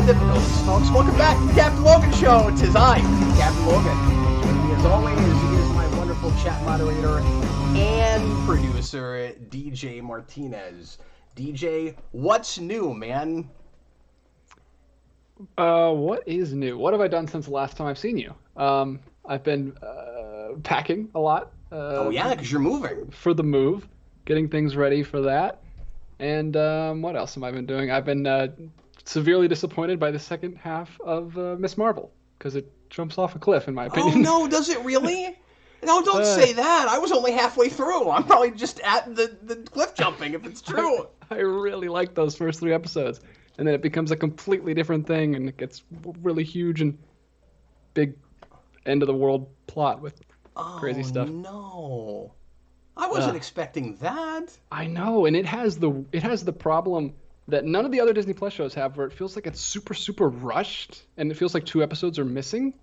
technical difficulties, folks. Welcome back to the Captain Logan Show. Tis I, Captain Logan. Joining me as always is my wonderful chat moderator and producer, DJ Martinez. DJ, what's new, man? What is new? What have I done since the last time I've seen you? I've been packing a lot. Oh yeah, because you're moving. For the move, getting things ready for that. And what else have I been doing? I've been severely disappointed by the second half of Miss Marvel because it jumps off a cliff, in my opinion. Oh no, does it really? No, don't say that. I was only halfway through. I'm probably just at the cliff jumping, if it's true. I really like those first 3 episodes. And then it becomes a completely different thing, and it gets really huge and big end-of-the-world plot with crazy stuff. Oh, no. I wasn't expecting that. I know, and it has the problem that none of the other Disney Plus shows have, where it feels like it's super, super rushed, and it feels like 2 episodes are missing.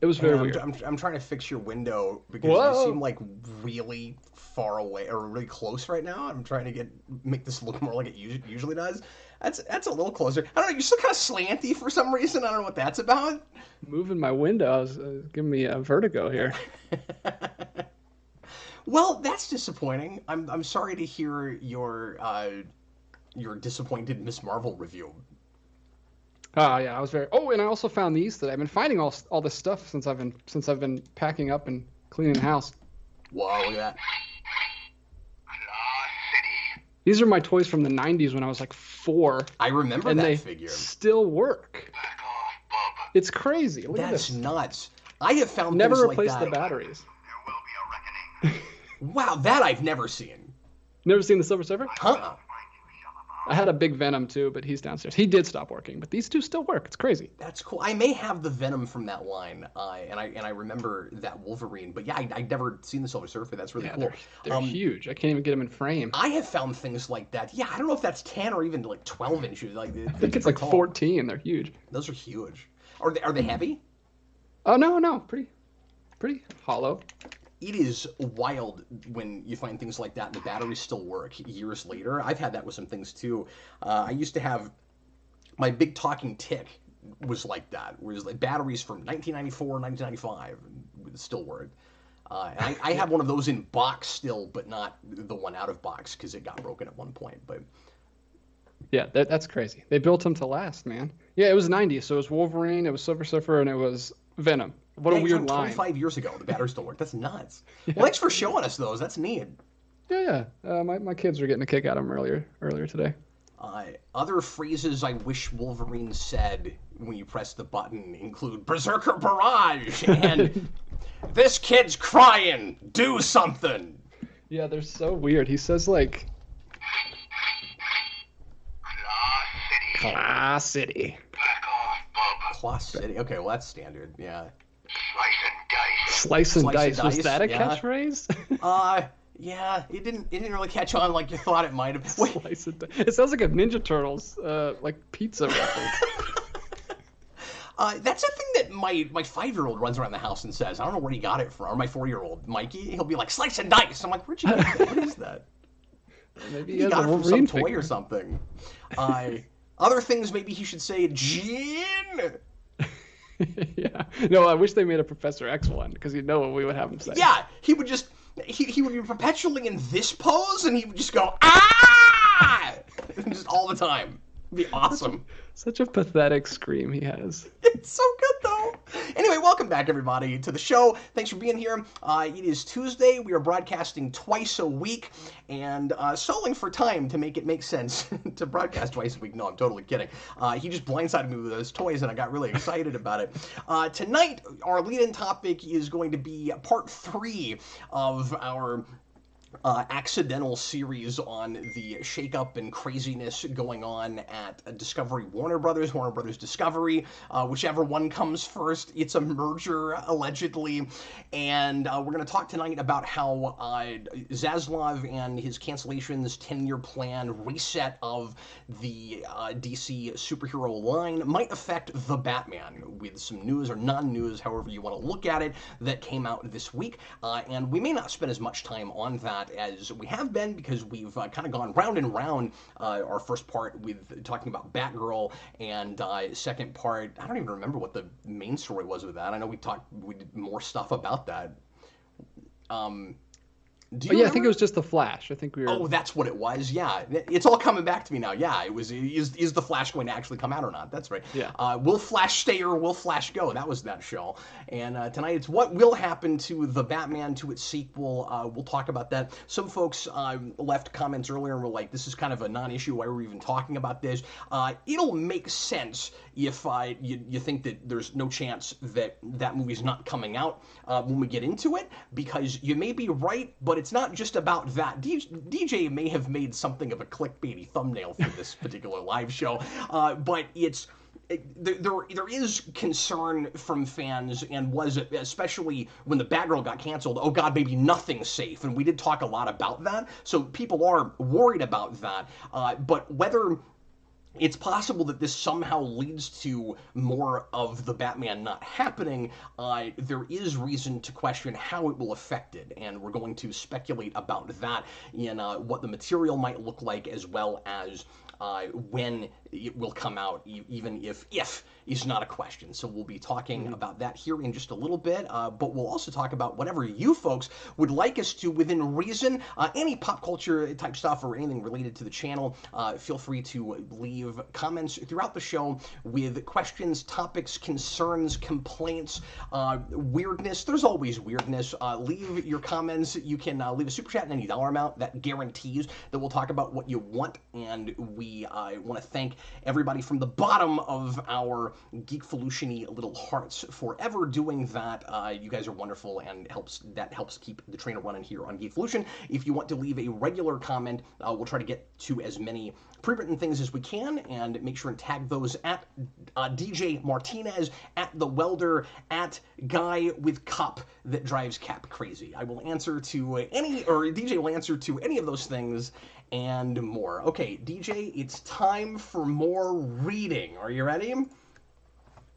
It was very weird. I'm trying to fix your window because you seem like really far away or really close right now. I'm trying to make this look more like it usually does. That's a little closer. I don't know. You're still kind of slanty for some reason. I don't know what that's about. Moving my window is giving me a vertigo here. Well, that's disappointing. I'm sorry to hear your disappointed Miss Marvel review. Oh yeah, I was very. Oh, and I also found these today. I've been finding all this stuff since I've been packing up and cleaning the house. Whoa, look at that. These are my toys from the 90s when I was like 4. I remember that figure. And they still work. It's crazy. Look at this. That's nuts. I have found never things replaced like that. the batteries. There will be a reckoning. Wow, that I've never seen. Never seen the Silver Surfer? Huh? I had a big Venom too, but he's downstairs. He did stop working, but these 2 still work. It's crazy. That's cool. I may have the Venom from that line, and I remember that Wolverine. But yeah, I'd never seen the Silver Surfer. That's really cool. They're huge. I can't even get them in frame. I have found things like that. Yeah, I don't know if that's 10 or even like 12 inches. Like I think it's like 14. They're huge. Those are huge. Are they heavy? Oh no, pretty hollow. It is wild when you find things like that and the batteries still work years later. I've had that with some things too. I used to have my big talking tick was like that, whereas like batteries from 1994, 1995 still work. And I have one of those in box still, but not the one out of box because it got broken at one point. But yeah, that's crazy. They built them to last, man. Yeah, it was 90s, so it was Wolverine, it was Silver Surfer, and it was Venom. What a weird line. 25 years ago, the batteries don't work. That's nuts. Yeah. Well, thanks for showing us those. That's neat. Yeah. My kids were getting a kick out of them earlier today. Other phrases I wish Wolverine said when you press the button include Berserker Barrage and this kid's crying. Do something. Yeah, they're so weird. He says like Claw City. Back off, bub. Claw City. Okay, well that's standard. Yeah. Slice and dice. Was that a catchphrase? Yeah, it didn't really catch on like you thought it might have. Slice and dice. It sounds like a Ninja Turtles like pizza reference. That's a thing that my 5-year-old runs around the house and says. I don't know where he got it from. Or my 4-year-old Mikey, he'll be like slice and dice. I'm like, where'd you get that? What is that? Maybe he got it from some toy or something. Other things maybe he should say gin. Yeah. No, I wish they made a Professor X one because you know what we would have him say. Yeah, he would just he would be perpetually in this pose and he would just go ah, just all the time. It'd be awesome. Such a pathetic scream he has. It's so good though. Anyway, welcome back everybody to the show. Thanks for being here. It is Tuesday. We are broadcasting twice a week and stalling for time to make it make sense to broadcast twice a week. No, I'm totally kidding. He just blindsided me with those toys and I got really excited about it. Tonight, our lead-in topic is going to be part 3 of our accidental series on the shakeup and craziness going on at Discovery Warner Brothers Discovery, whichever one comes first. It's a merger, allegedly, and we're going to talk tonight about how Zaslav and his cancellations, 10-year plan, reset of the DC superhero line might affect The Batman, with some news or non-news, however you want to look at it, that came out this week, and we may not spend as much time on that that as we have been, because we've kind of gone round and round. Our first part with talking about Batgirl, and second part, I don't even remember what the main story was with that. I know we did more stuff about that. Do you I remember? think it was just the Flash. I think we were. Oh, that's what it was. Yeah, it's all coming back to me now. Yeah, it was. Is the Flash going to actually come out or not? That's right. Yeah. Will Flash stay or will Flash go? That was that show. And tonight it's what will happen to the Batman, to its sequel. We'll talk about that. Some folks left comments earlier and were like, "This is kind of a non-issue. Why are we even talking about this?" It'll make sense if you think that there's no chance that that movie's not coming out when we get into it, because you may be right, but it's not just about that. DJ may have made something of a clickbaity thumbnail for this particular live show, but there is concern from fans, and was, especially when the Batgirl got canceled. Oh God, maybe nothing's safe, and we did talk a lot about that. So people are worried about that, but whether it's possible that this somehow leads to more of the Batman not happening, there is reason to question how it will affect it, and we're going to speculate about that in what the material might look like, as well as when it will come out, even if is not a question. So we'll be talking about that here in just a little bit, but we'll also talk about whatever you folks would like us to, within reason, any pop culture type stuff or anything related to the channel. Feel free to leave comments throughout the show with questions, topics, concerns, complaints, weirdness. There's always weirdness. Leave your comments. You can leave a super chat in any dollar amount. That guarantees that we'll talk about what you want, and we want to thank everybody from the bottom of our Geekvolution-y little hearts for ever doing that. You guys are wonderful, and that helps keep the train running here on Geekvolution. If you want to leave a regular comment, we'll try to get to as many pre-written things as we can, and make sure and tag those at DJ Martinez, at The Welder, at Guy with Cop that drives Cap crazy. I will answer to DJ will answer to any of those things and more. Okay, DJ, it's time for more reading. Are you ready?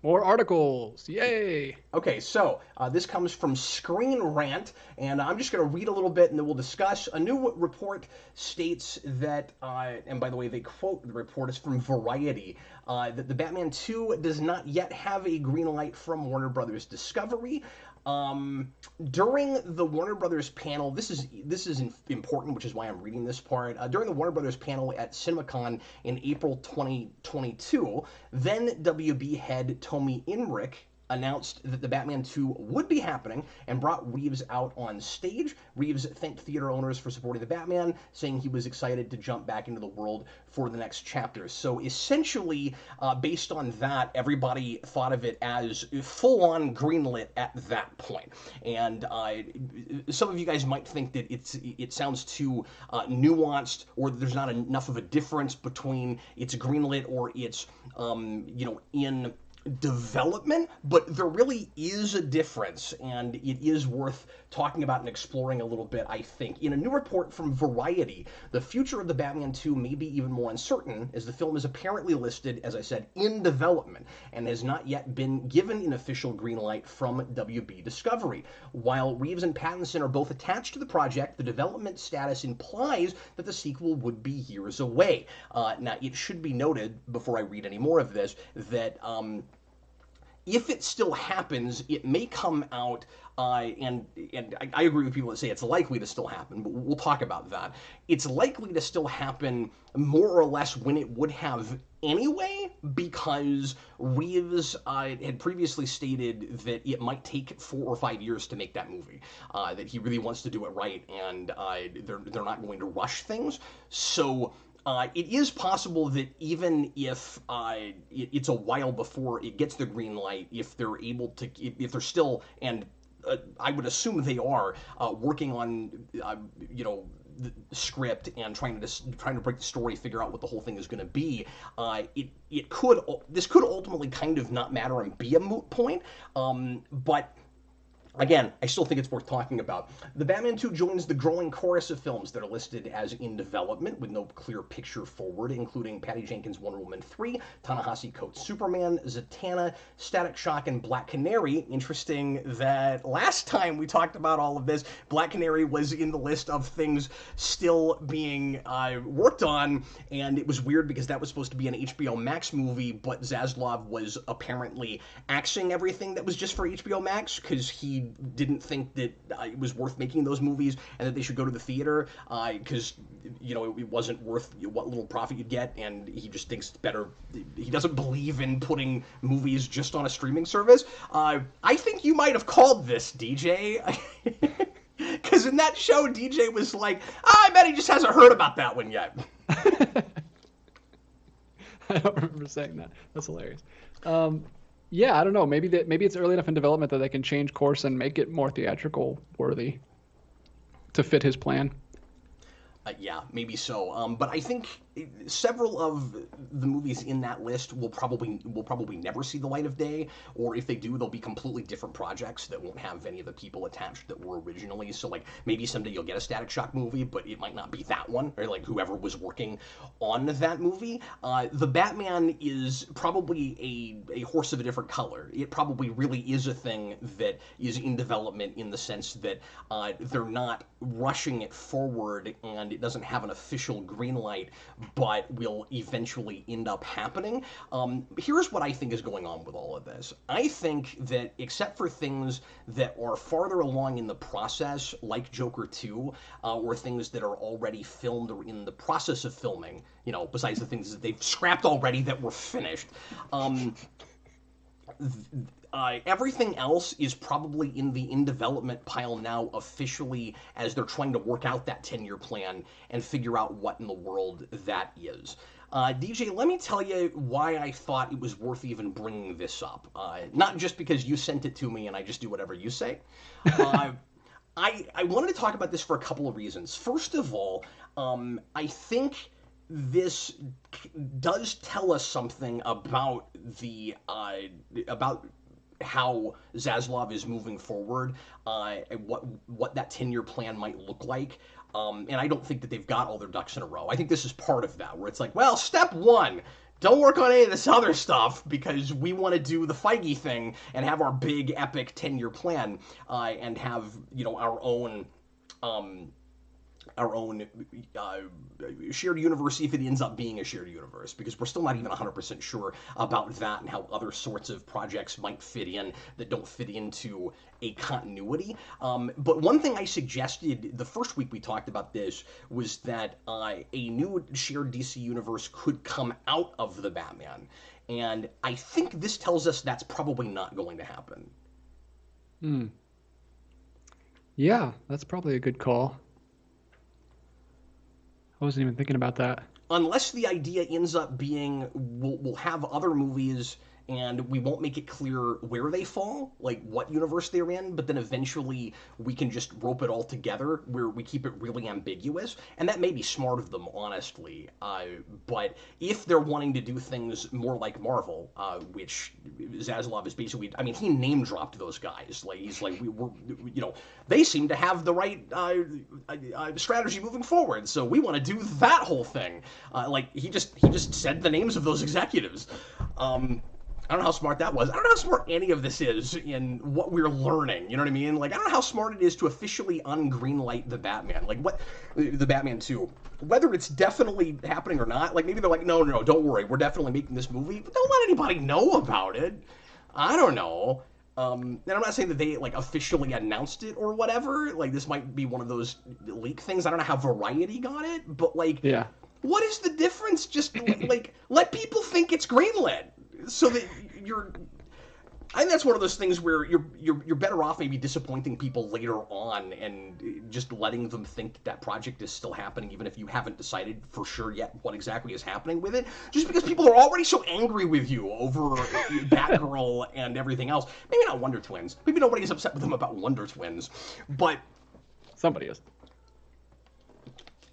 More articles. Yay! Okay, so this comes from Screen Rant, and I'm just going to read a little bit and then we'll discuss. A new report states that, and by the way, they quote the report is from Variety, that the Batman 2 does not yet have a green light from Warner Brothers Discovery. During the Warner Brothers panel, this is important, which is why I'm reading this part. During the Warner Brothers panel at CinemaCon in April 2022, then WB head Tommy Emmerich announced that the Batman 2 would be happening and brought Reeves out on stage. Reeves thanked theater owners for supporting the Batman, saying he was excited to jump back into the world for the next chapter. So essentially, based on that, everybody thought of it as full-on greenlit at that point. And some of you guys might think that it sounds too nuanced, or there's not enough of a difference between it's greenlit or it's in development, but there really is a difference, and it is worth talking about and exploring a little bit, I think. In a new report from Variety, the future of the Batman 2 may be even more uncertain, as the film is apparently listed, as I said, in development, and has not yet been given an official green light from WB Discovery. While Reeves and Pattinson are both attached to the project, the development status implies that the sequel would be years away. Now, it should be noted, before I read any more of this, that if it still happens, it may come out, and I agree with people that say it's likely to still happen, but we'll talk about that. It's likely to still happen more or less when it would have anyway, because Reeves had previously stated that it might take 4 or 5 years to make that movie, that he really wants to do it right, and they're not going to rush things. So it is possible that even if it's a while before it gets the green light, if they're able to, if they're still, and I would assume they are, working on, the script and trying to break the story, figure out what the whole thing is going to be, this could ultimately kind of not matter and be a moot point, but Again, I still think it's worth talking about. The Batman 2 joins the growing chorus of films that are listed as in development with no clear picture forward, including Patty Jenkins' Wonder Woman 3, Ta-Nehisi Coates' Superman, Zatanna, Static Shock, and Black Canary. Interesting that last time we talked about all of this, Black Canary was in the list of things still being worked on, and it was weird because that was supposed to be an HBO Max movie, but Zaslav was apparently axing everything that was just for HBO Max because he didn't think that it was worth making those movies and that they should go to the theater because it wasn't worth what little profit you'd get, and he just thinks it's better. He doesn't believe in putting movies just on a streaming service. I think you might have called this, DJ. Because in that show, DJ was like, I bet he just hasn't heard about that one yet. I don't remember saying that. That's hilarious. Yeah, I don't know. Maybe it's early enough in development that they can change course and make it more theatrical worthy to fit his plan. Yeah, maybe so. But I think several of the movies in that list will probably never see the light of day, or if they do, they'll be completely different projects that won't have any of the people attached that were originally. So like maybe someday you'll get a Static Shock movie, but it might not be that one, or like whoever was working on that movie. The Batman is probably a horse of a different color. It probably really is a thing that is in development in the sense that they're not rushing it forward and it doesn't have an official green light, but will eventually end up happening. Here's what I think is going on with all of this. I think that except for things that are farther along in the process, like Joker 2, or things that are already filmed or in the process of filming, besides the things that they've scrapped already that were finished, everything else is probably in the in development pile now officially as they're trying to work out that 10-year plan and figure out what in the world that is. DJ, let me tell you why I thought it was worth even bringing this up. Not just because you sent it to me and I just do whatever you say. I wanted to talk about this for a couple of reasons. First of all, I think this does tell us something about about how Zaslav is moving forward, and what that 10-year plan might look like. And I don't think that they've got all their ducks in a row. I think this is part of that, where it's like, well, step one, don't work on any of this other stuff because we want to do the Feige thing and have our big epic 10-year plan, and have our own shared universe if it ends up being a shared universe, because we're still not even 100% sure about that and how other sorts of projects might fit in that don't fit into a continuity. But one thing I suggested the first week we talked about this was that a new shared DC universe could come out of the Batman, and I think this tells us that's probably not going to happen. Yeah, that's probably a good call. I wasn't even thinking about that. Unless the idea ends up being we'll have other movies and we won't make it clear where they fall, like what universe they're in, but then eventually we can just rope it all together where we keep it really ambiguous. And that may be smart of them, honestly. But if they're wanting to do things more like Marvel, which Zaslav is basically, I mean, he name dropped those guys. Like he's like, they seem to have the right strategy moving forward, so we want to do that whole thing. Like he just said the names of those executives. I don't know how smart that was. I don't know how smart any of this is in what we're learning. You know what I mean? Like, I don't know how smart it is to officially ungreenlight the Batman. Like, the Batman 2. Whether it's definitely happening or not. Like, maybe they're like, no, don't worry. We're definitely making this movie. But don't let anybody know about it. I don't know. And I'm not saying that they, like, officially announced it or whatever. Like, this might be one of those leak things. I don't know how Variety got it. But, like, yeah. What is the difference? Just, like, let people think it's greenlit. So that I think that's one of those things where you're better off maybe disappointing people later on and just letting them think that project is still happening, even if you haven't decided for sure yet what exactly is happening with it. Just because people are already so angry with you over Batgirl and everything else. Maybe not Wonder Twins. Maybe nobody's upset with them about Wonder Twins, but somebody is.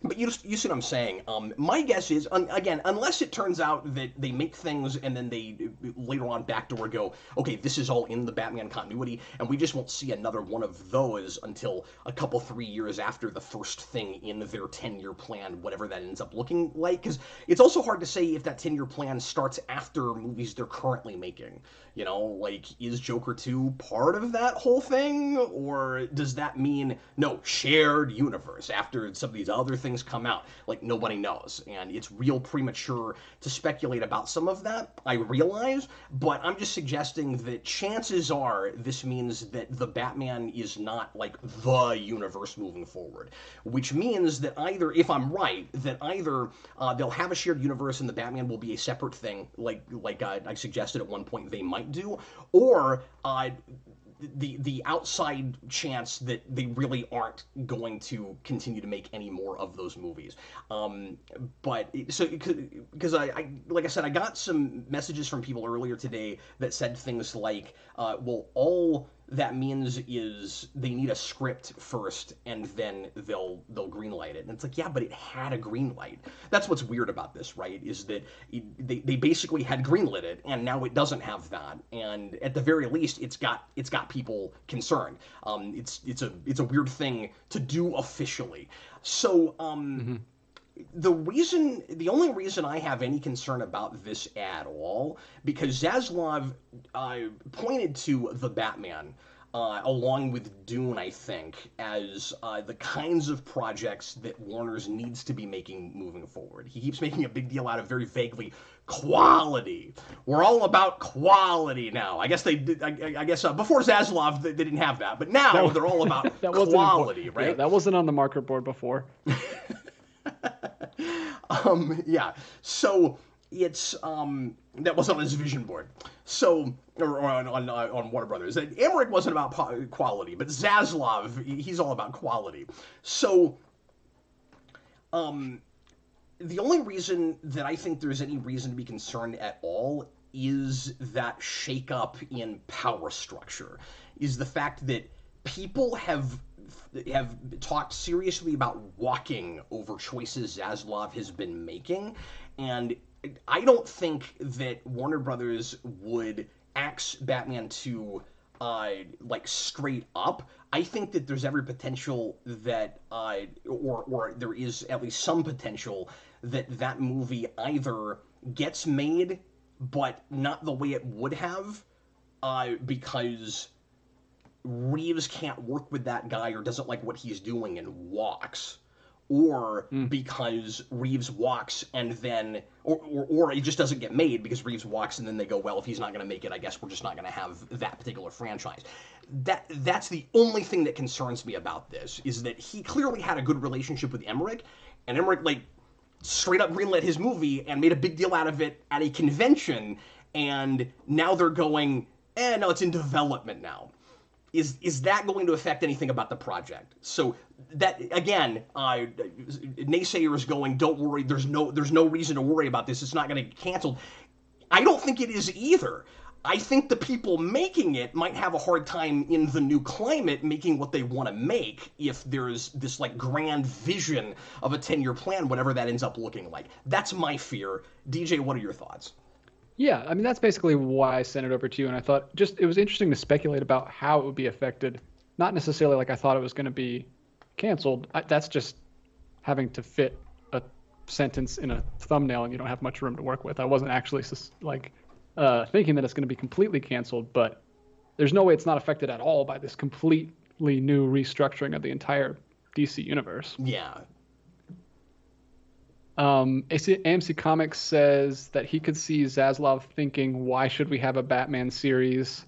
But you see what I'm saying. My guess is, again, unless it turns out that they make things and then they later on backdoor go, okay, this is all in the Batman continuity, and we just won't see another one of those until a couple 3 years after the first thing in their 10-year plan, whatever that ends up looking like. Because it's also hard to say if that 10-year plan starts after movies they're currently making. You know, like, is Joker 2 part of that whole thing? Or does that mean, no, shared universe after some of these other things come out? Like, nobody knows. And it's real premature to speculate about some of that, I realize. But I'm just suggesting that chances are this means that the Batman is not, like, the universe moving forward. Which means that either, if I'm right, that either they'll have a shared universe and the Batman will be a separate thing, like I suggested at one point they might do, or the outside chance that they really aren't going to continue to make any more of those movies. But so because I like I said, I got some messages from people earlier today that said things like, well, all that means is they need a script first and then they'll greenlight it. And it's like, yeah, but it had a green light. That's what's weird about this, right? Is that they basically had greenlit it and now it doesn't have that. And at the very least, it's got people concerned. It's a weird thing to do officially. So the only reason I have any concern about this at all, because Zaslav pointed to the Batman, along with Dune, I think, as the kinds of projects that Warner's needs to be making moving forward. He keeps making a big deal out of very vaguely quality. We're all about quality now. I guess they did. I guess before Zaslav they didn't have that, but now they're all about quality, right? Yeah, that wasn't on the market board before. Yeah. So it's that was on his vision board. So or on Warner Brothers. Emmerich wasn't about quality, but Zaslav, he's all about quality. So the only reason that I think there's any reason to be concerned at all is that shakeup in power structure, is the fact that people have talked seriously about walking over choices Zaslav has been making, and I don't think that Warner Brothers would axe Batman 2 like straight up. I think that there's every potential that or there is at least some potential that movie either gets made but not the way it would have, because Reeves can't work with that guy or doesn't like what he's doing and walks, or because Reeves walks and then or it just doesn't get made because Reeves walks and then they go, well, if he's not going to make it, I guess we're just not going to have that particular franchise. That's the only thing that concerns me about this, is that he clearly had a good relationship with Emmerich, and Emmerich like straight up greenlit his movie and made a big deal out of it at a convention, and now they're going, no, it's in development now. Is that going to affect anything about the project? So that, again, naysayers going, don't worry, there's no reason to worry about this, it's not going to get canceled. I don't think it is either. I think the people making it might have a hard time in the new climate making what they want to make if there's this like grand vision of a 10-year plan, whatever that ends up looking like. That's my fear. DJ, what are your thoughts? Yeah, I mean, that's basically why I sent it over to you, and I thought it was interesting to speculate about how it would be affected. Not necessarily like I thought it was going to be canceled. That's just having to fit a sentence in a thumbnail, and you don't have much room to work with. I wasn't actually thinking that it's going to be completely canceled, but there's no way it's not affected at all by this completely new restructuring of the entire DC universe. Yeah. AMC Comics says that he could see Zaslav thinking, why should we have a Batman series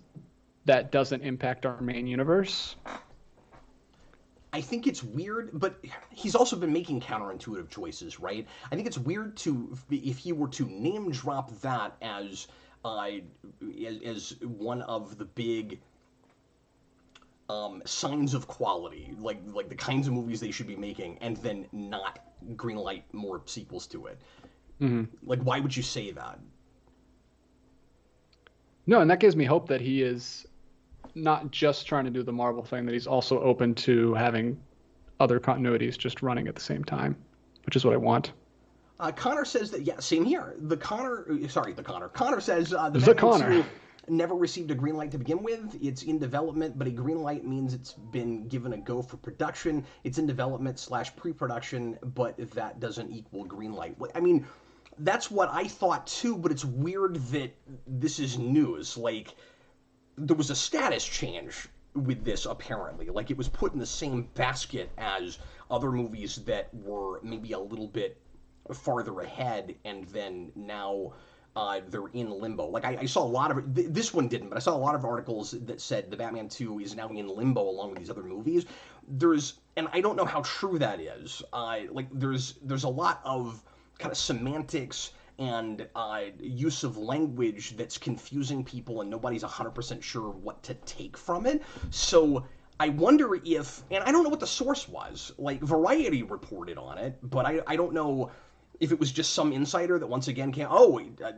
that doesn't impact our main universe? I think it's weird, but he's also been making counterintuitive choices, right? I think it's weird if he were to name drop that as one of the big signs of quality, like the kinds of movies they should be making, and then not greenlight more sequels to it. Mm-hmm. Like, why would you say that? No, and that gives me hope that he is not just trying to do the Marvel thing, that he's also open to having other continuities just running at the same time. which is what I want. Connor says that, yeah, same here. Connor says the The Batman Connor. 2 never received a green light to begin with. It's in development, but a green light means it's been given a go for production. It's in development / pre-production, but that doesn't equal green light. I mean, that's what I thought too, but it's weird that this is news. Like, there was a status change with this, apparently. Like, it was put in the same basket as other movies that were maybe a little bit farther ahead, and then now they're in limbo. Like, I saw a lot of this one didn't, but I saw a lot of articles that said the Batman 2 is now in limbo along with these other movies. And I don't know how true that is. Like, there's a lot of kind of semantics and use of language that's confusing people, and nobody's 100% sure what to take from it. So I wonder if, and I don't know what the source was. Like, Variety reported on it, but I don't know if it was just some insider that once again can't.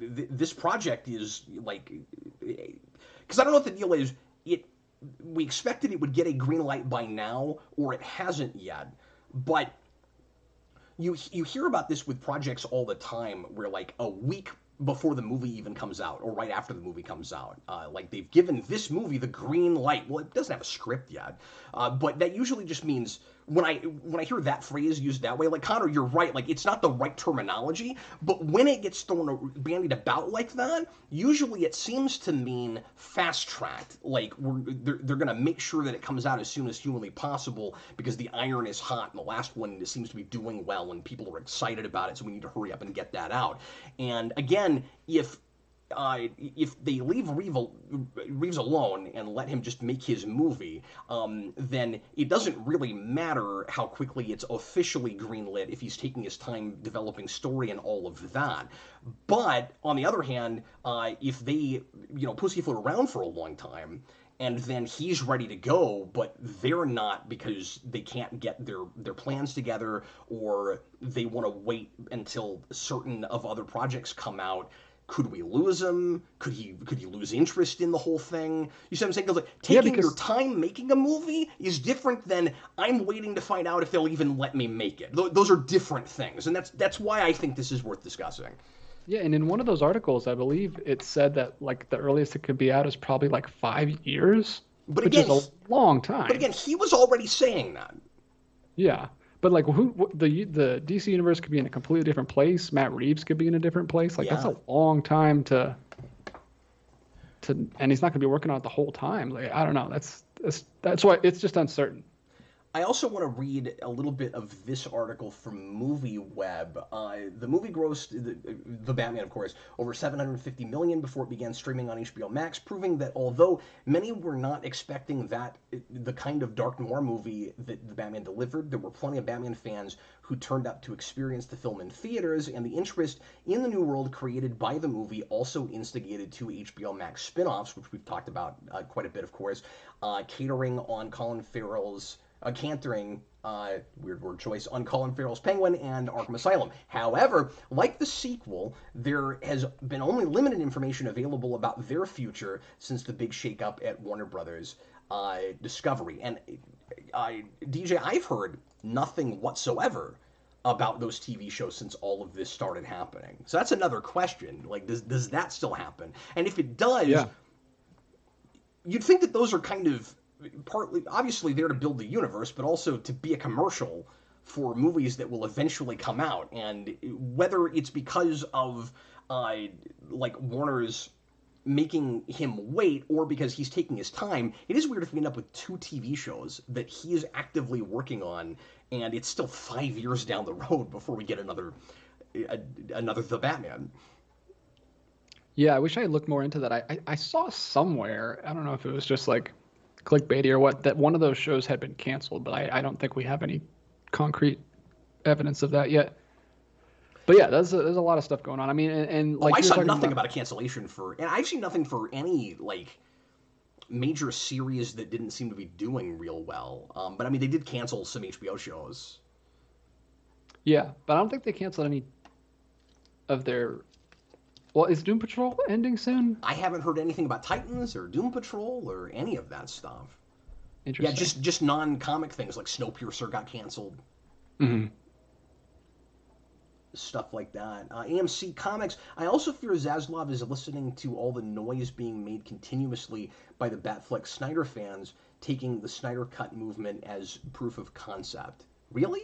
This project is like, because I don't know what the deal is. We expected it would get a green light by now, or it hasn't yet, but you hear about this with projects all the time where, like, a week before the movie even comes out or right after the movie comes out, like, they've given this movie the green light. Well, it doesn't have a script yet, but that usually just means when I hear that phrase used that way, like, Connor, you're right, like, it's not the right terminology, but when it gets bandied about like that, usually it seems to mean fast-tracked. Like, they're going to make sure that it comes out as soon as humanly possible because the iron is hot and the last one seems to be doing well and people are excited about it, so we need to hurry up and get that out. And again, if they leave Reeves alone and let him just make his movie, then it doesn't really matter how quickly it's officially greenlit if he's taking his time developing story and all of that. But on the other hand, if they pussyfoot around for a long time, and then he's ready to go, but they're not because they can't get their plans together, or they want to wait until certain of other projects come out. Could we lose him? Could he lose interest in the whole thing? You see what I'm saying? 'Cause, like, taking your time making a movie is different than I'm waiting to find out if they'll even let me make it. Those are different things, and that's why I think this is worth discussing. Yeah, and in one of those articles, I believe it said that, like, the earliest it could be out is probably like 5 years, which is a long time. But again, he was already saying that. Yeah. But, like, the DC universe could be in a completely different place. Matt Reeves could be in a different place. Like, that's a long time to, and he's not going to be working on it the whole time. Like, I don't know. That's why it's just uncertain. I also want to read a little bit of this article from MovieWeb. The movie grossed, the Batman, of course, over $750 million before it began streaming on HBO Max, proving that although many were not expecting the kind of dark noir movie that the Batman delivered, there were plenty of Batman fans who turned up to experience the film in theaters, and the interest in the new world created by the movie also instigated two HBO Max spin-offs, which we've talked about quite a bit, of course, cantering, weird word choice, on Colin Farrell's Penguin and Arkham Asylum. However, like the sequel, there has been only limited information available about their future since the big shakeup at Warner Brothers Discovery. And DJ, I've heard nothing whatsoever about those TV shows since all of this started happening. So that's another question. Like, does that still happen? And if it does, you'd think that those are kind of partly, obviously, there to build the universe, but also to be a commercial for movies that will eventually come out. And whether it's because of like Warner's making him wait, or because he's taking his time, it is weird if we end up with two TV shows that he is actively working on, and it's still 5 years down the road before we get another The Batman. Yeah, I wish I had looked more into that. I saw somewhere, I don't know if it was just like clickbaity or what, that one of those shows had been canceled, but I don't think we have any concrete evidence of that yet. But yeah, there's a lot of stuff going on. I mean, and like, I saw nothing about a cancellation and I've seen nothing for any like major series that didn't seem to be doing real well. But I mean, they did cancel some HBO shows. Yeah, but I don't think they canceled any of their. Well, is Doom Patrol ending soon? I haven't heard anything about Titans or Doom Patrol or any of that stuff. Interesting. Yeah, just non-comic things like Snowpiercer got canceled. Mm-hmm. stuff like that. AMC Comics. I also fear Zaslav is listening to all the noise being made continuously by the Batfleck Snyder fans, taking the Snyder Cut movement as proof of concept. Really?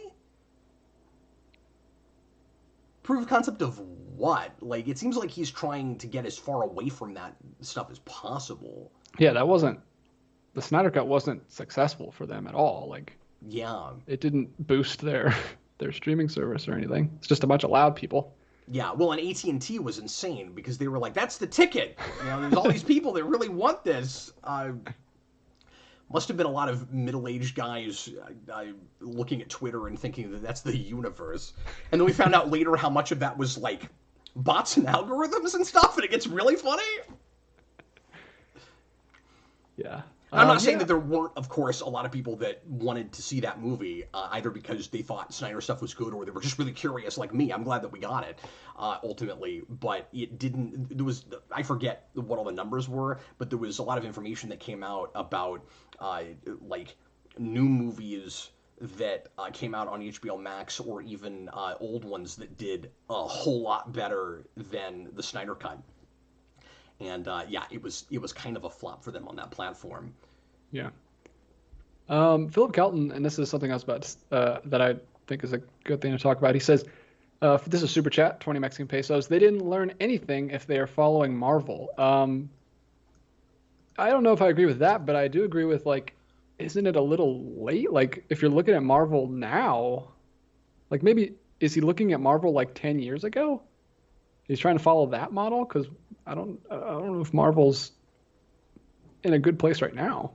Proof of concept of what? Like, it seems like he's trying to get as far away from that stuff as possible. Yeah, the Snyder Cut wasn't successful for them at all. Like, yeah, it didn't boost their streaming service or anything. It's just a bunch of loud people. Yeah, well, and AT&T was insane because they were like, "That's the ticket." There's all these people that really want this. Must have been a lot of middle-aged guys looking at Twitter and thinking that that's the universe. And then we found out later how much of that was like bots and algorithms and stuff, and it gets really funny. Yeah. I'm not saying that there weren't, of course, a lot of people that wanted to see that movie, either because they thought Snyder stuff was good or they were just really curious like me. I'm glad that we got it, ultimately. But it didn't, I forget what all the numbers were, but there was a lot of information that came out about, like, new movies that came out on HBO Max or even old ones that did a whole lot better than the Snyder Cut. And yeah, it was kind of a flop for them on that platform. Yeah. Philip Kelton, and this is something else about that I think is a good thing to talk about. He says, "This is super chat, 20 Mexican pesos. They didn't learn anything if they are following Marvel." I don't know if I agree with that, but I do agree with, like, isn't it a little late? Like, if you're looking at Marvel now, like, maybe is he looking at Marvel like 10 years ago? He's trying to follow that model, because I don't know if Marvel's in a good place right now.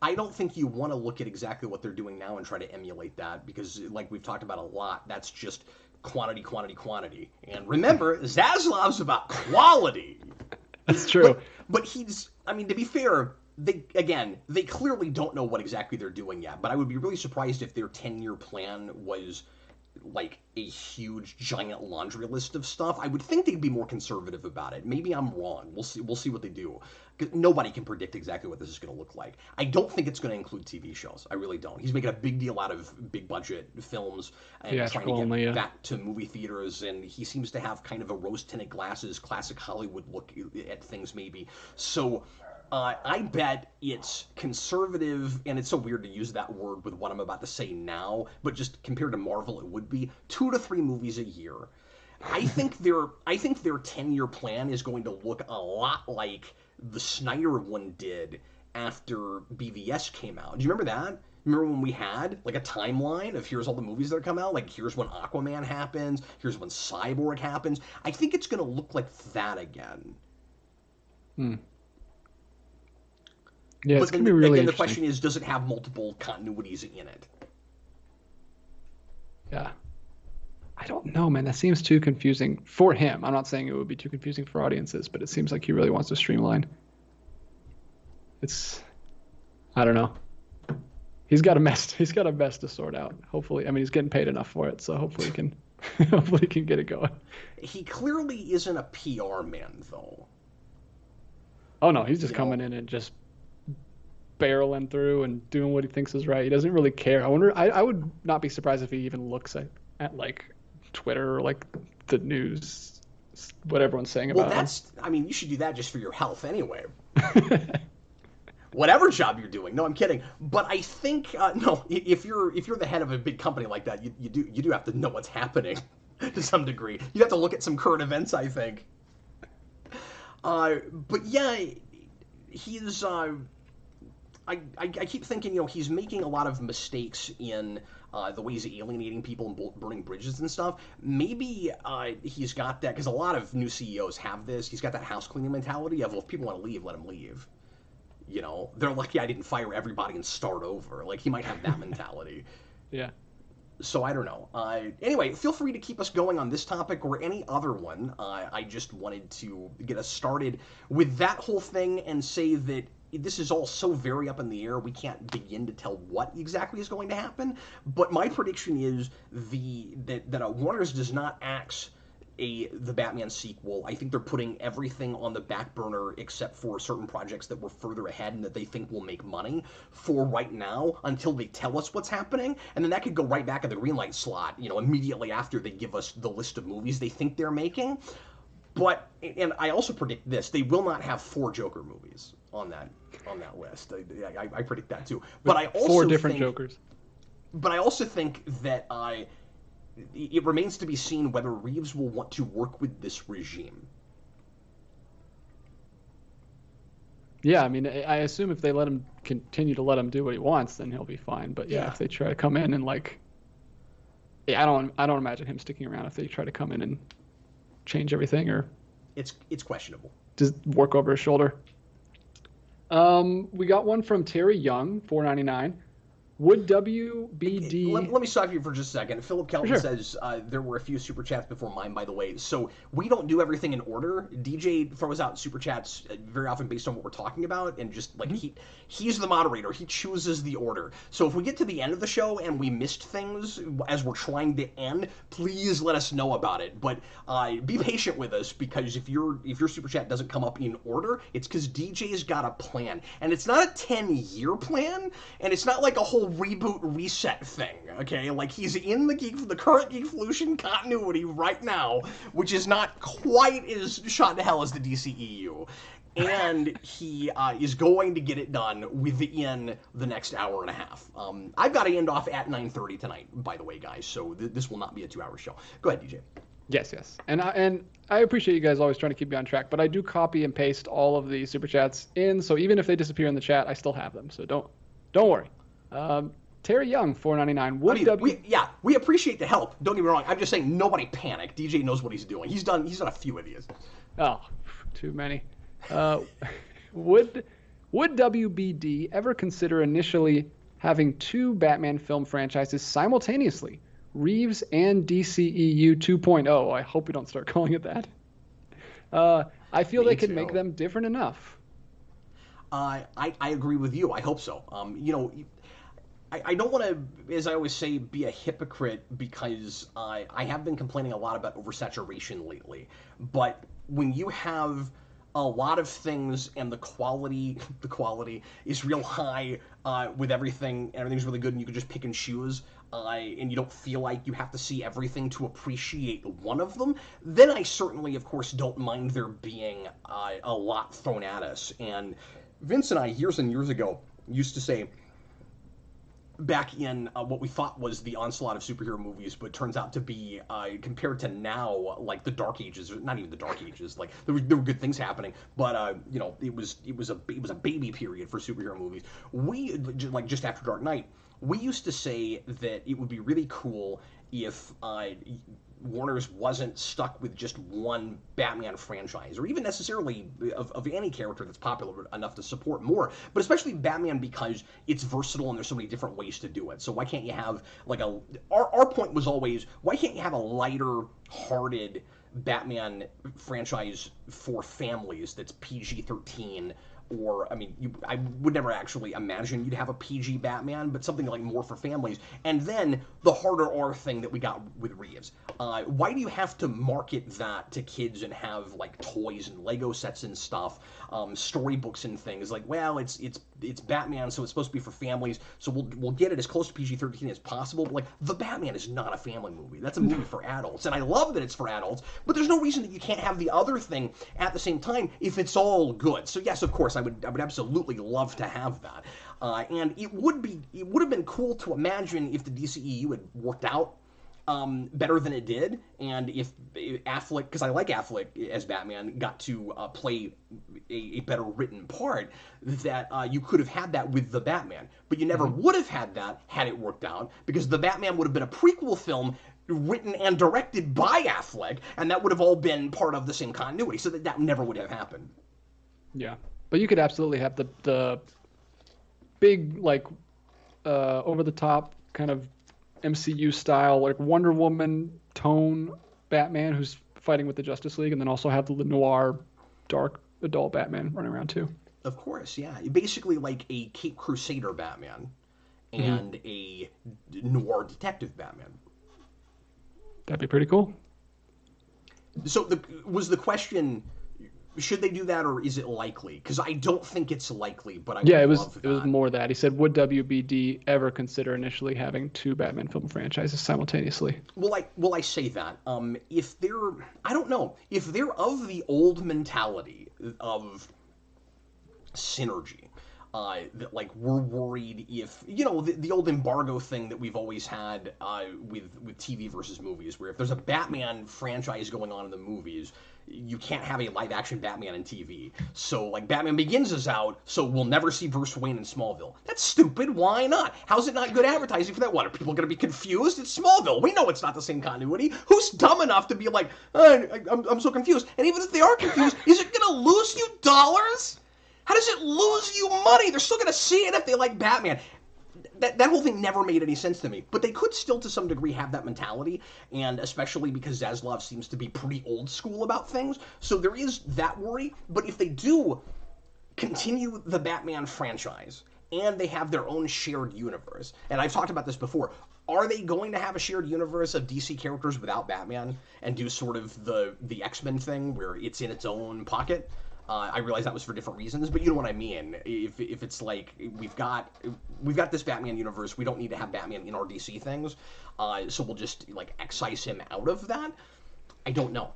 I don't think you want to look at exactly what they're doing now and try to emulate that, because, like we've talked about a lot, that's just quantity, quantity, quantity. And remember, Zaslav's about quality. That's true. But he's, I mean, to be fair, they clearly don't know what exactly they're doing yet. But I would be really surprised if their 10-year plan was like a huge giant laundry list of stuff. I would think they'd be more conservative about it. Maybe I'm wrong. We'll see what they do. Nobody can predict exactly what this is going to look like. I don't think it's going to include TV shows. I really don't. He's making a big deal out of big budget films and trying to get back to movie theaters, and he seems to have kind of a rose-tinted glasses, classic Hollywood look at things maybe. So I bet it's conservative, and it's so weird to use that word with what I'm about to say now, but just compared to Marvel, it would be 2 to 3 movies a year. I think their 10-year plan is going to look a lot like the Snyder one did after BVS came out. Do you remember that? Remember when we had like a timeline of here's all the movies that come out? Like, here's when Aquaman happens, here's when Cyborg happens. I think it's going to look like that again. Yeah, it's going to be really again, the question is, does it have multiple continuities in it? Yeah. I don't know, man. That seems too confusing for him. I'm not saying it would be too confusing for audiences, but it seems like he really wants to streamline. I don't know. He's got a mess to sort out. Hopefully, I mean, he's getting paid enough for it, so hopefully he can get it going. He clearly isn't a PR man, though. Oh no, he's just coming in and just barreling through and doing what he thinks is right. He doesn't really care. I would not be surprised if he even looks at like Twitter or like the news, what everyone's saying about him. I mean, you should do that just for your health anyway. Whatever job you're doing. No, I'm kidding. But I think no, if you're the head of a big company like that, you do have to know what's happening to some degree. You have to look at some current events, I think. But yeah, he's I keep thinking, he's making a lot of mistakes in the ways of alienating people and burning bridges and stuff. Maybe he's got that, because a lot of new CEOs have this. He's got that house cleaning mentality of, well, if people want to leave, let them leave. They're lucky I didn't fire everybody and start over. Like, he might have that mentality. Yeah. So I don't know. Anyway, feel free to keep us going on this topic or any other one. I just wanted to get us started with that whole thing and say that this is all so very up in the air, we can't begin to tell what exactly is going to happen. But my prediction is that Warner's does not axe the Batman sequel. I think they're putting everything on the back burner except for certain projects that were further ahead and that they think will make money for right now until they tell us what's happening. And then that could go right back in the greenlight slot, immediately after they give us the list of movies they think they're making. But, and I also predict this, they will not have 4 Joker movies on that list. I predict that too. But I also 4 different Jokers. But I also think that it remains to be seen whether Reeves will want to work with this regime. Yeah, I mean, I assume if they continue to let him do what he wants, then he'll be fine. But yeah, if they try to come in and I don't imagine him sticking around if they try to come in and change everything or. It's questionable. Just work over his shoulder. We got one from Terry Young, $4.99. Would WBD... Let me stop you for just a second. Philip Kelton says there were a few super chats before mine, by the way. So we don't do everything in order. DJ throws out super chats very often based on what we're talking about, and just he's the moderator. He chooses the order. So if we get to the end of the show and we missed things as we're trying to end, please let us know about it. But be patient with us, because if your super chat doesn't come up in order, it's because DJ's got a plan, and it's not a 10-year plan, and it's not like a whole reboot reset thing, okay? Like, he's in the current Geekvolution continuity right now, which is not quite as shot to hell as the DCEU, and he is going to get it done within the next hour and a half. I've got to end off at 9:30 tonight, by the way, guys, so this will not be a 2-hour show. Go ahead, DJ. Yes. And I appreciate you guys always trying to keep me on track, but I do copy and paste all of the super chats in, so even if they disappear in the chat, I still have them, so don't worry. Terry Young, $4.99. We appreciate the help. Don't get me wrong. I'm just saying, nobody panic. DJ knows what he's doing. He's done a few of these. Oh, too many. Would WBD ever consider initially having 2 Batman film franchises simultaneously, Reeves and DCEU 2.0? I hope we don't start calling it that. I feel they can make them different enough. I agree with you. I hope so. I don't want to, as I always say, be a hypocrite, because I have been complaining a lot about oversaturation lately. But when you have a lot of things and the quality is real high with everything, and everything's really good, and you can just pick and choose, and you don't feel like you have to see everything to appreciate one of them, then I certainly, of course, don't mind there being a lot thrown at us. And Vince and I, years and years ago, used to say, back in what we thought was the onslaught of superhero movies, but turns out to be, compared to now, like the Dark Ages, or not even the Dark Ages, like there were good things happening, but it was a baby period for superhero movies. We, like, just after Dark Knight, we used to say that it would be really cool if Warner's wasn't stuck with just one Batman franchise, or even necessarily of any character that's popular enough to support more, but especially Batman, because it's versatile and there's so many different ways to do it. So why can't you have our point was always, why can't you have a lighter hearted Batman franchise for families that's PG-13? Or, I mean, I would never actually imagine you'd have a PG Batman, but something like more for families. And then the harder R thing that we got with Reeves. Why do you have to market that to kids and have, like, toys and Lego sets and stuff, storybooks and things? Like, well, it's Batman, so it's supposed to be for families, so we'll get it as close to PG-13 as possible. But, like, The Batman is not a family movie. That's a movie for adults. And I love that it's for adults, but there's no reason that you can't have the other thing at the same time if it's all good. So, yes, of course, I would absolutely love to have that, and it would have been cool to imagine if the DCEU had worked out better than it did, and if Affleck, because I like Affleck as Batman, got to play a better written part, that you could have had that with The Batman, but you never would have had that had it worked out, because The Batman would have been a prequel film written and directed by Affleck, and that would have all been part of the same continuity, so that never would have happened. Yeah. But you could absolutely have the big, like, over-the-top kind of MCU style, like Wonder Woman tone Batman who's fighting with the Justice League, and then also have the noir, dark adult Batman running around too. Of course, yeah. Basically like a Cape Crusader Batman and a noir detective Batman. That'd be pretty cool. So was the question, should they do that or is it likely? Because I don't think it's likely, but I Yeah, would it was love it was that. more that. He said, would WBD ever consider initially having two Batman film franchises simultaneously? Well, I say that. If they're, I don't know, if they're of the old mentality of synergy, that like we're worried if the old embargo thing that we've always had with TV versus movies, where if there's a Batman franchise going on in the movies, you can't have a live action Batman in TV. So like Batman Begins is out, so we'll never see Bruce Wayne in Smallville. That's stupid. Why not? How's it not good advertising for that? What, are people going to be confused? It's Smallville. We know it's not the same continuity. Who's dumb enough to be like, I'm so confused? And even if they are confused, is it going to lose you dollars? How does it lose you money? They're still going to see it if they like Batman. That whole thing never made any sense to me. But they could still, to some degree, have that mentality, and especially because Zaslav seems to be pretty old school about things. So there is that worry. But if they do continue the Batman franchise, and they have their own shared universe, and I've talked about this before, are they going to have a shared universe of DC characters without Batman and do sort of the X-Men thing where it's in its own pocket? I realize that was for different reasons, but you know what I mean. If it's like we've got this Batman universe, we don't need to have Batman in our DC things, so we'll just like excise him out of that. I don't know.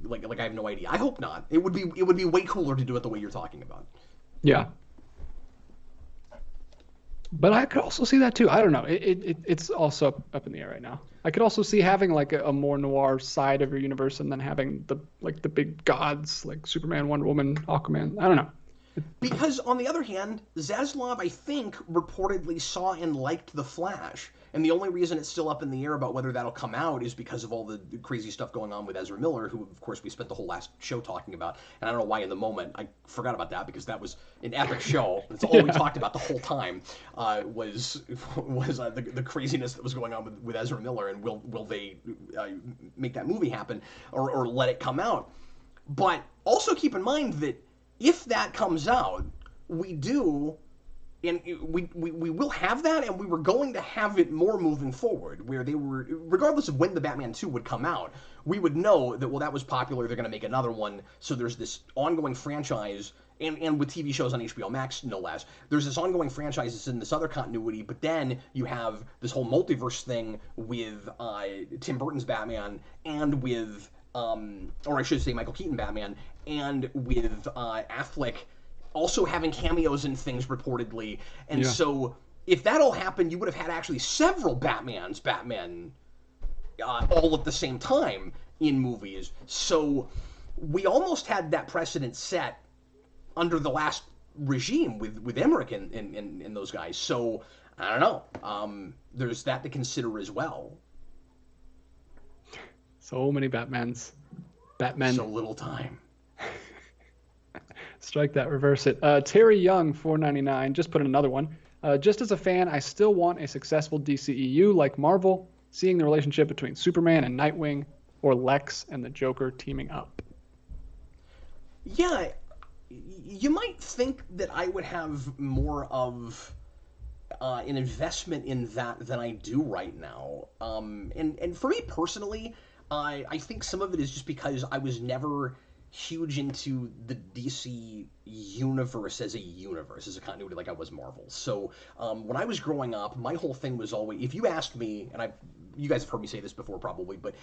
Like I have no idea. I hope not. It would be way cooler to do it the way you're talking about. Yeah. But I could also see that too. I don't know. It's also up in the air right now. I could also see having like a more noir side of your universe and then having the big gods like Superman, Wonder Woman, Aquaman. I don't know. Because on the other hand, Zaslav, I think, reportedly saw and liked The Flash. And the only reason it's still up in the air about whether that'll come out is because of all the crazy stuff going on with Ezra Miller, who, of course, we spent the whole last show talking about. And I don't know why in the moment I forgot about that, because that was an epic show. That's all we talked about the whole time, was the craziness that was going on with Ezra Miller, and will they make that movie happen or let it come out. But also keep in mind that if that comes out, we will have that, and we were going to have it more moving forward, where they were, regardless of when the Batman 2 would come out, we would know that, well, that was popular, they're going to make another one, so there's this ongoing franchise, and with TV shows on HBO Max, no less, there's this ongoing franchise that's in this other continuity, but then you have this whole multiverse thing with Tim Burton's Batman, and with, or I should say Michael Keaton Batman, and with Affleck also having cameos in things reportedly. And so if that all happened, you would have had actually several Batman all at the same time in movies. So we almost had that precedent set under the last regime with Emmerich and those guys. So I don't know. There's that to consider as well. So many Batmans. Batman. So little time. Strike that, reverse it. Terry Young, $4.99, just put in another one. Just as a fan, I still want a successful DCEU like Marvel, seeing the relationship between Superman and Nightwing, or Lex and the Joker teaming up. Yeah, you might think that I would have more of an investment in that than I do right now. And for me personally, I think some of it is just because I was never huge into the DC universe as a continuity like I was Marvel. So when I was growing up, my whole thing was always, if you asked me, and you guys have heard me say this before probably, but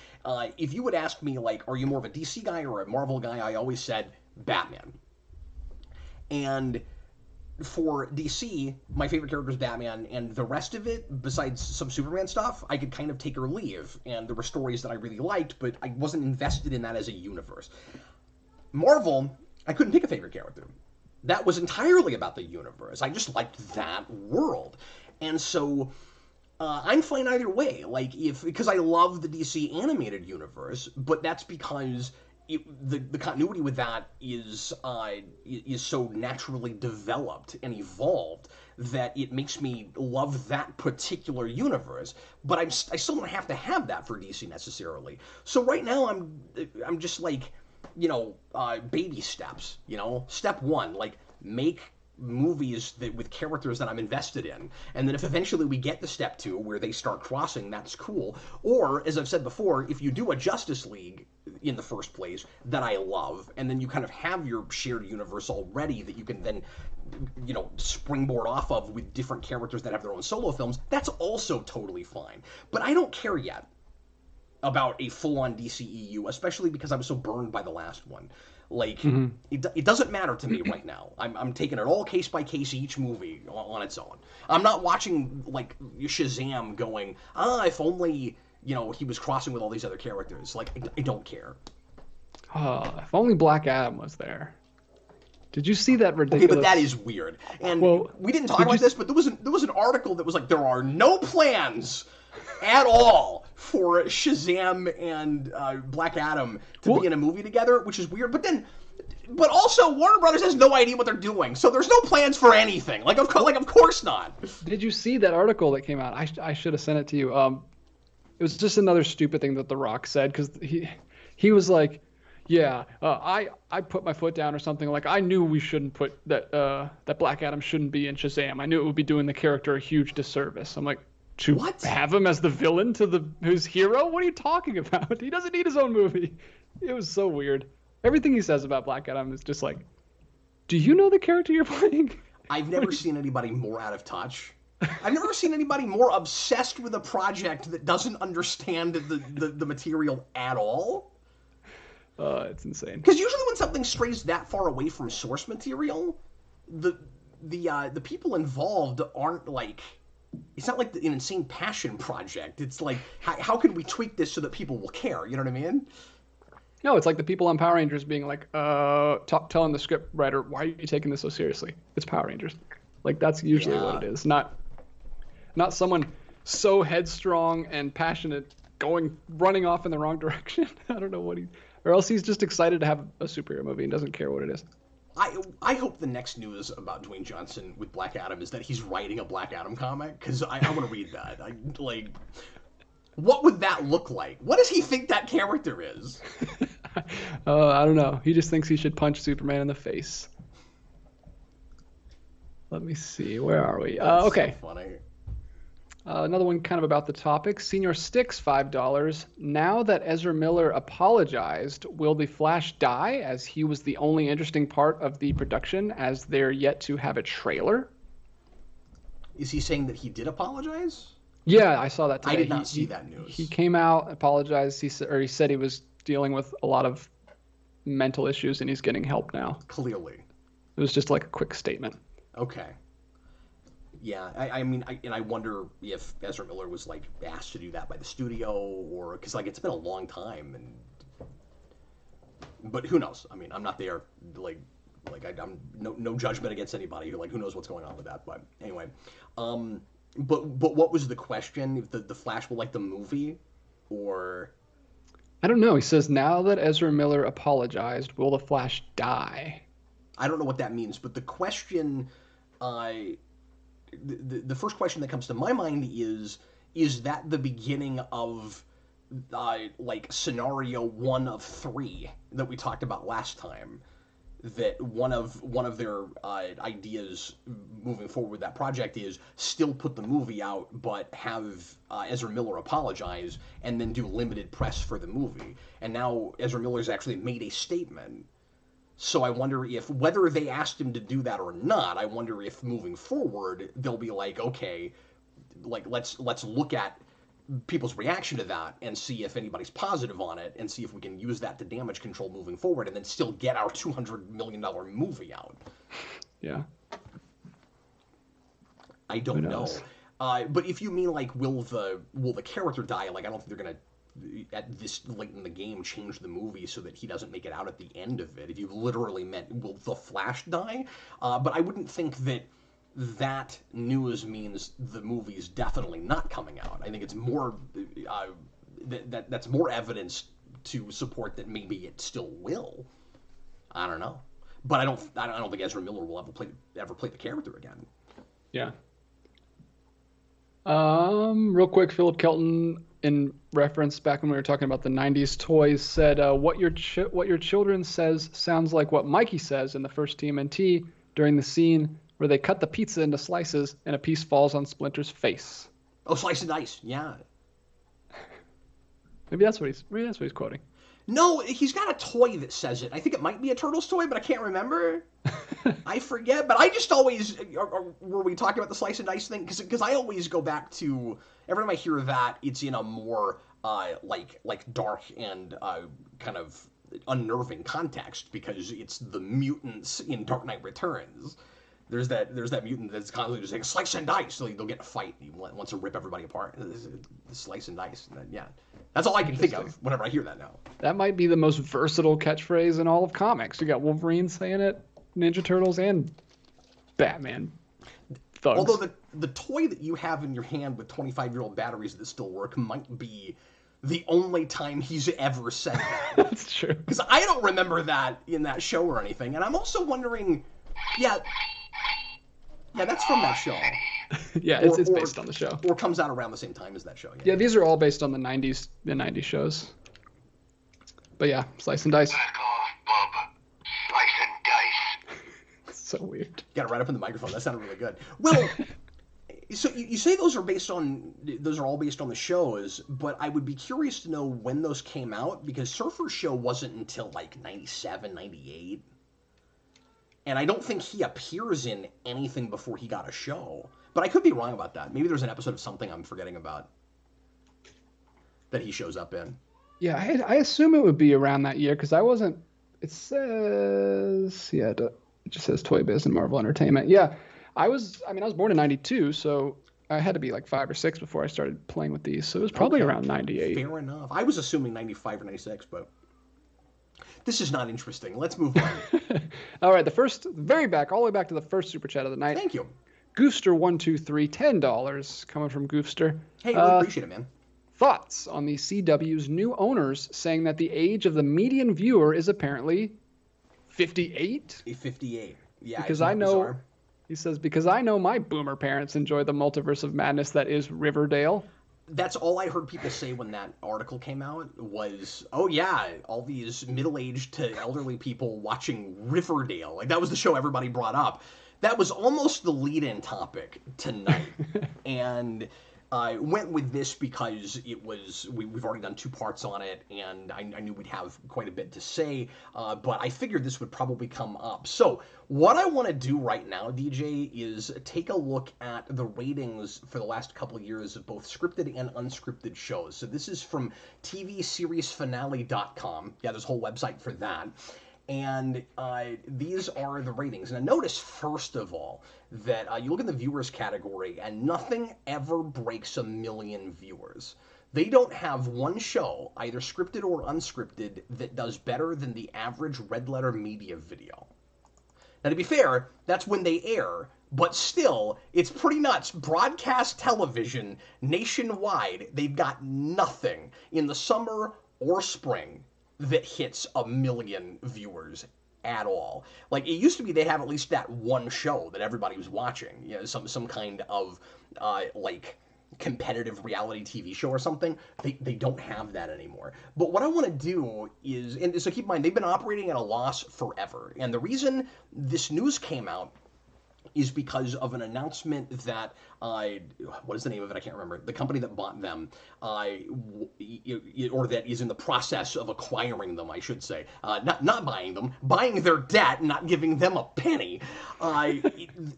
if you would ask me, like, are you more of a DC guy or a Marvel guy, I always said Batman. And for DC, my favorite character is Batman, and the rest of it, besides some Superman stuff, I could kind of take or leave. And there were stories that I really liked, but I wasn't invested in that as a universe. Marvel, I couldn't pick a favorite character. That was entirely about the universe. I just liked that world. And so I'm fine either way. Like, because I love the DC animated universe, but that's because the continuity with that is so naturally developed and evolved that it makes me love that particular universe. But I still don't have to have that for DC necessarily. So right now I'm just like, baby steps. Step one, like, make movies that with characters that I'm invested in, and then if eventually we get to step 2 where they start crossing, that's cool. Or, as I've said before, if you do a Justice League in the first place that I love, and then you kind of have your shared universe already that you can then, you know, springboard off of with different characters that have their own solo films, that's also totally fine. But I don't care yet about a full-on DCEU, especially because I was so burned by the last one. Like, it doesn't matter to me right now. I'm taking it all case by case, each movie on its own. I'm not watching, like, Shazam going, if only, you know, he was crossing with all these other characters. Like, I don't care. If only Black Adam was there. Did you see that ridiculous... Okay, but that is weird. And we didn't talk about this, but there was an article that was like, there are no plans at all for Shazam and Black Adam to be in a movie together, which is weird. But also Warner Brothers has no idea what they're doing, so there's no plans for anything. Of course not. Did you see that article that came out? I should have sent it to you. It was just another stupid thing that The Rock said, because he was like, yeah, I put my foot down or something. Like, I knew we shouldn't put that Black Adam shouldn't be in Shazam. I knew it would be doing the character a huge disservice. I'm like, have him as the villain to his hero? What are you talking about? He doesn't need his own movie. It was so weird. Everything he says about Black Adam is just like, do you know the character you're playing? I've never seen anybody more out of touch. I've never seen anybody more obsessed with a project that doesn't understand the material at all. It's insane. Because usually when something strays that far away from source material, the people involved aren't like... It's not like an insane passion project. It's like, how can we tweak this so that people will care? You know what I mean? No, it's like the people on Power Rangers being like, telling the script writer, why are you taking this so seriously? It's Power Rangers. Like, that's usually what it is. Not someone so headstrong and passionate running off in the wrong direction. I don't know or else he's just excited to have a superhero movie and doesn't care what it is. I hope the next news about Dwayne Johnson with Black Adam is that he's writing a Black Adam comic, because I want to read that. What would that look like? What does he think that character is? I don't know. He just thinks he should punch Superman in the face. Let me see. Where are we? Okay. So funny. Another one kind of about the topic. Senior Sticks, $5. Now that Ezra Miller apologized, will the Flash die, as he was the only interesting part of the production, as they're yet to have a trailer? Is he saying that he did apologize? Yeah, I saw that today. I did not see that news. He came out, apologized. He said he was dealing with a lot of mental issues and he's getting help now. Clearly. It was just like a quick statement. Okay. Yeah, I mean, I wonder if Ezra Miller was, like, asked to do that by the studio, or... Because, like, it's been a long time, but who knows? I mean, I'm not there, I'm no judgment against anybody. Like, who knows what's going on with that? But, anyway. But what was the question? If the Flash will like the movie, or... I don't know. He says, now that Ezra Miller apologized, will the Flash die? I don't know what that means, but the question... The first question that comes to my mind is that the beginning of scenario 1 of 3 that we talked about last time, that one of their ideas moving forward with that project is still put the movie out but have Ezra Miller apologize and then do limited press for the movie. And now Ezra Miller's actually made a statement. So I wonder if, whether they asked him to do that or not, I wonder if moving forward they'll be like, okay, like let's look at people's reaction to that and see if anybody's positive on it and see if we can use that to damage control moving forward and then still get our $200 million movie out. Yeah. I don't know. But if you mean like, will the character die? Like, I don't think they're gonna at this late in the game change the movie so that he doesn't make it out at the end of it. If you literally meant, will the Flash die? But I wouldn't think that news means the movie's definitely not coming out. I think it's more that's more evidence to support that maybe it still will. I don't know, but I don't think Ezra Miller will ever play the character again. Yeah. Real quick, Philip Kelton, in reference back when we were talking about the 90s toys, said, what your children says sounds like what Mikey says in the first TMNT during the scene where they cut the pizza into slices and a piece falls on Splinter's face. Oh, Slice and Dice, yeah. Maybe that's what he's quoting. No, he's got a toy that says it. I think it might be a Turtles toy, but I can't remember. I forget, but I just always, were we talking about the Slice and Dice thing? Because I always go back to, every time I hear that, it's in a more, like dark and kind of unnerving context, because it's the mutants in Dark Knight Returns. There's that mutant that's constantly just saying, slice and dice, so they'll get in a fight. He wants to rip everybody apart. Slice and dice. Yeah. That's all I can think of whenever I hear that now. That might be the most versatile catchphrase in all of comics. You got Wolverine saying it, Ninja Turtles, and Batman. Thugs. Although the toy that you have in your hand with 25-year-old batteries that still work might be the only time he's ever said that. That's true. Because I don't remember that in that show or anything. And I'm also wondering, yeah, that's from that show. Yeah, it's based on the show. Or comes out around the same time as that show. Yeah, these are all based on the 90s shows. But yeah, Slice and Dice. Back off, bub. Slice and dice. It's so weird. Got it right up in the microphone. That sounded really good. Well, so you say those are all based on the shows, but I would be curious to know when those came out, because Surfer's show wasn't until like 97, 98. And I don't think he appears in anything before he got a show. But I could be wrong about that. Maybe there's an episode of something I'm forgetting about that he shows up in. Yeah, I assume it would be around that year, because I wasn't... It says... Yeah, it just says Toy Biz and Marvel Entertainment. Yeah, I was born in 92, so I had to be like 5 or 6 before I started playing with these. So it was probably around 98. Fair enough. I was assuming 95 or 96, but... This is not interesting. Let's move on. All right, very back, all the way back to the first Super Chat of the night. Thank you. Goofster123, $10 coming from Goofster. Hey, we appreciate it, man. Thoughts on the CW's new owners saying that the age of the median viewer is apparently 58? 58. Yeah, because I know, bizarre. He says, because I know my boomer parents enjoy the multiverse of madness that is Riverdale. That's all I heard people say when that article came out was, oh yeah, all these middle-aged to elderly people watching Riverdale. Like, that was the show everybody brought up. That was almost the lead-in topic tonight. And I went with this because it was, we've already done 2 parts on it, and I knew we'd have quite a bit to say, but I figured this would probably come up. So what I want to do right now, DJ, is take a look at the ratings for the last couple of years of both scripted and unscripted shows. So this is from tvseriesfinale.com. Yeah, there's a whole website for that. And these are the ratings. Now notice, first of all, that you look at the viewers category, and nothing ever breaks 1 million viewers. They don't have one show, either scripted or unscripted, that does better than the average Red Letter Media video. Now, to be fair, that's when they air, but still, it's pretty nuts. Broadcast television, nationwide, they've got nothing in the summer or spring that hits 1 million viewers at all. Like, it used to be they'd have at least that one show that everybody was watching, you know, some kind of like competitive reality TV show or something. They don't have that anymore. But what I want to do is, and so keep in mind, they've been operating at a loss forever. And the reason this news came out is because of an announcement that, what is the name of it? I can't remember. The company that bought them, or that is in the process of acquiring them, I should say. Not buying them, buying their debt, not giving them a penny.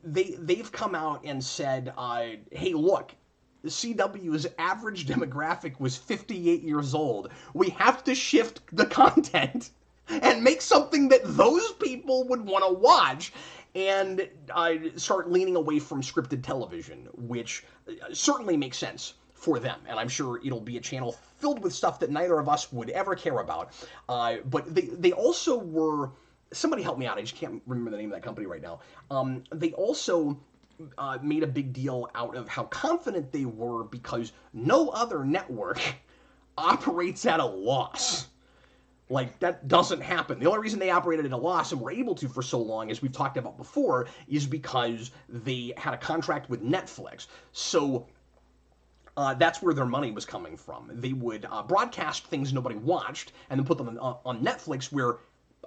They've come out and said, hey, look, the CW's average demographic was 58 years old. We have to shift the content and make something that those people would want to watch, and start leaning away from scripted television, which certainly makes sense for them. And I'm sure it'll be a channel filled with stuff that neither of us would ever care about. But they also were, somebody help me out, I just can't remember the name of that company right now. They also made a big deal out of how confident they were because no other network operates at a loss. Like, that doesn't happen. The only reason they operated at a loss and were able to for so long, as we've talked about before, is because they had a contract with Netflix. So that's where their money was coming from. They would broadcast things nobody watched and then put them on Netflix, where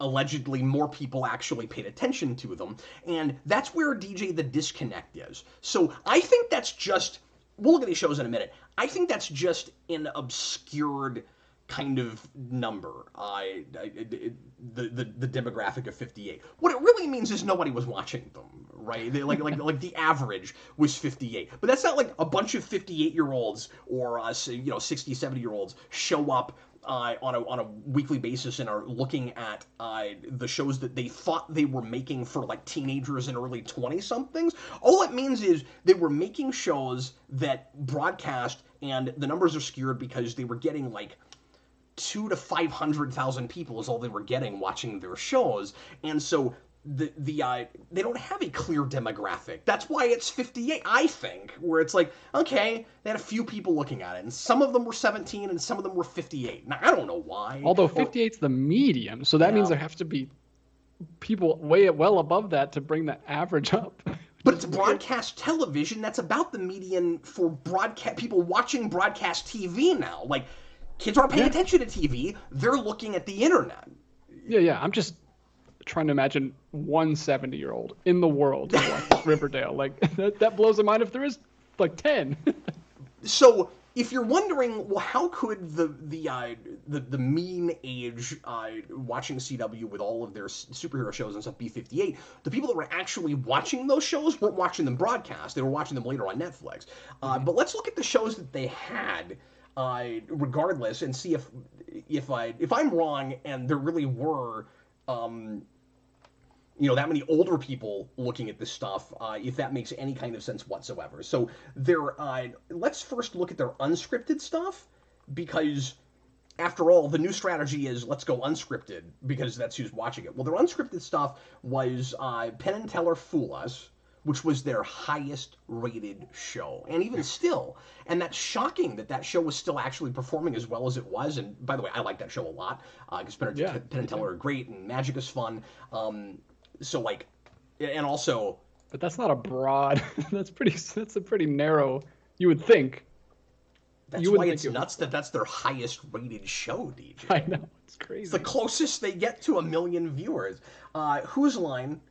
allegedly more people actually paid attention to them. And that's where DJ the disconnect is. So I think that's just, we'll look at these shows in a minute. I think that's just an obscured kind of number, the demographic of 58. What it really means is nobody was watching them, right? Like the average was 58. But that's not like a bunch of 58-year-olds or 60, 70-year-olds show up on a weekly basis and are looking at the shows that they thought they were making for like teenagers and early 20-somethings. All it means is they were making shows that broadcast, and the numbers are skewed because they were getting like 200,000 to 500,000 people is all they were getting watching their shows, and so they don't have a clear demographic. That's why it's 58, I think, where it's like, okay, they had a few people looking at it, and some of them were 17 and some of them were 58. Now, I don't know why. Although 58's the medium, so that means there have to be people well above that to bring the average up. But it's broadcast television. That's about the median for broadcast people watching broadcast TV now. Like, kids aren't paying attention to TV. They're looking at the internet. Yeah. I'm just trying to imagine one 70-year-old in the world who watches Riverdale. Like, that blows the mind if there is, like, 10. So, if you're wondering, well, how could the mean age watching CW with all of their superhero shows and stuff be 58? The people that were actually watching those shows weren't watching them broadcast. They were watching them later on Netflix. But let's look at the shows that they had regardless, and see if I'm wrong and there really were that many older people looking at this stuff, if that makes any kind of sense whatsoever. So let's first look at their unscripted stuff, because after all, the new strategy is let's go unscripted because that's who's watching it. Well, their unscripted stuff was Penn and Teller Fool Us, which was their highest rated show. And even still, and that's shocking that show was still actually performing as well as it was. And by the way, I like that show a lot, because Penn and Teller are great, and Magic is fun. So like, and also... But that's not a broad, that's a pretty narrow, you would think. That's why it's nuts that that's their highest rated show, DJ. I know, it's crazy. It's the closest they get to 1 million viewers. Whose Line,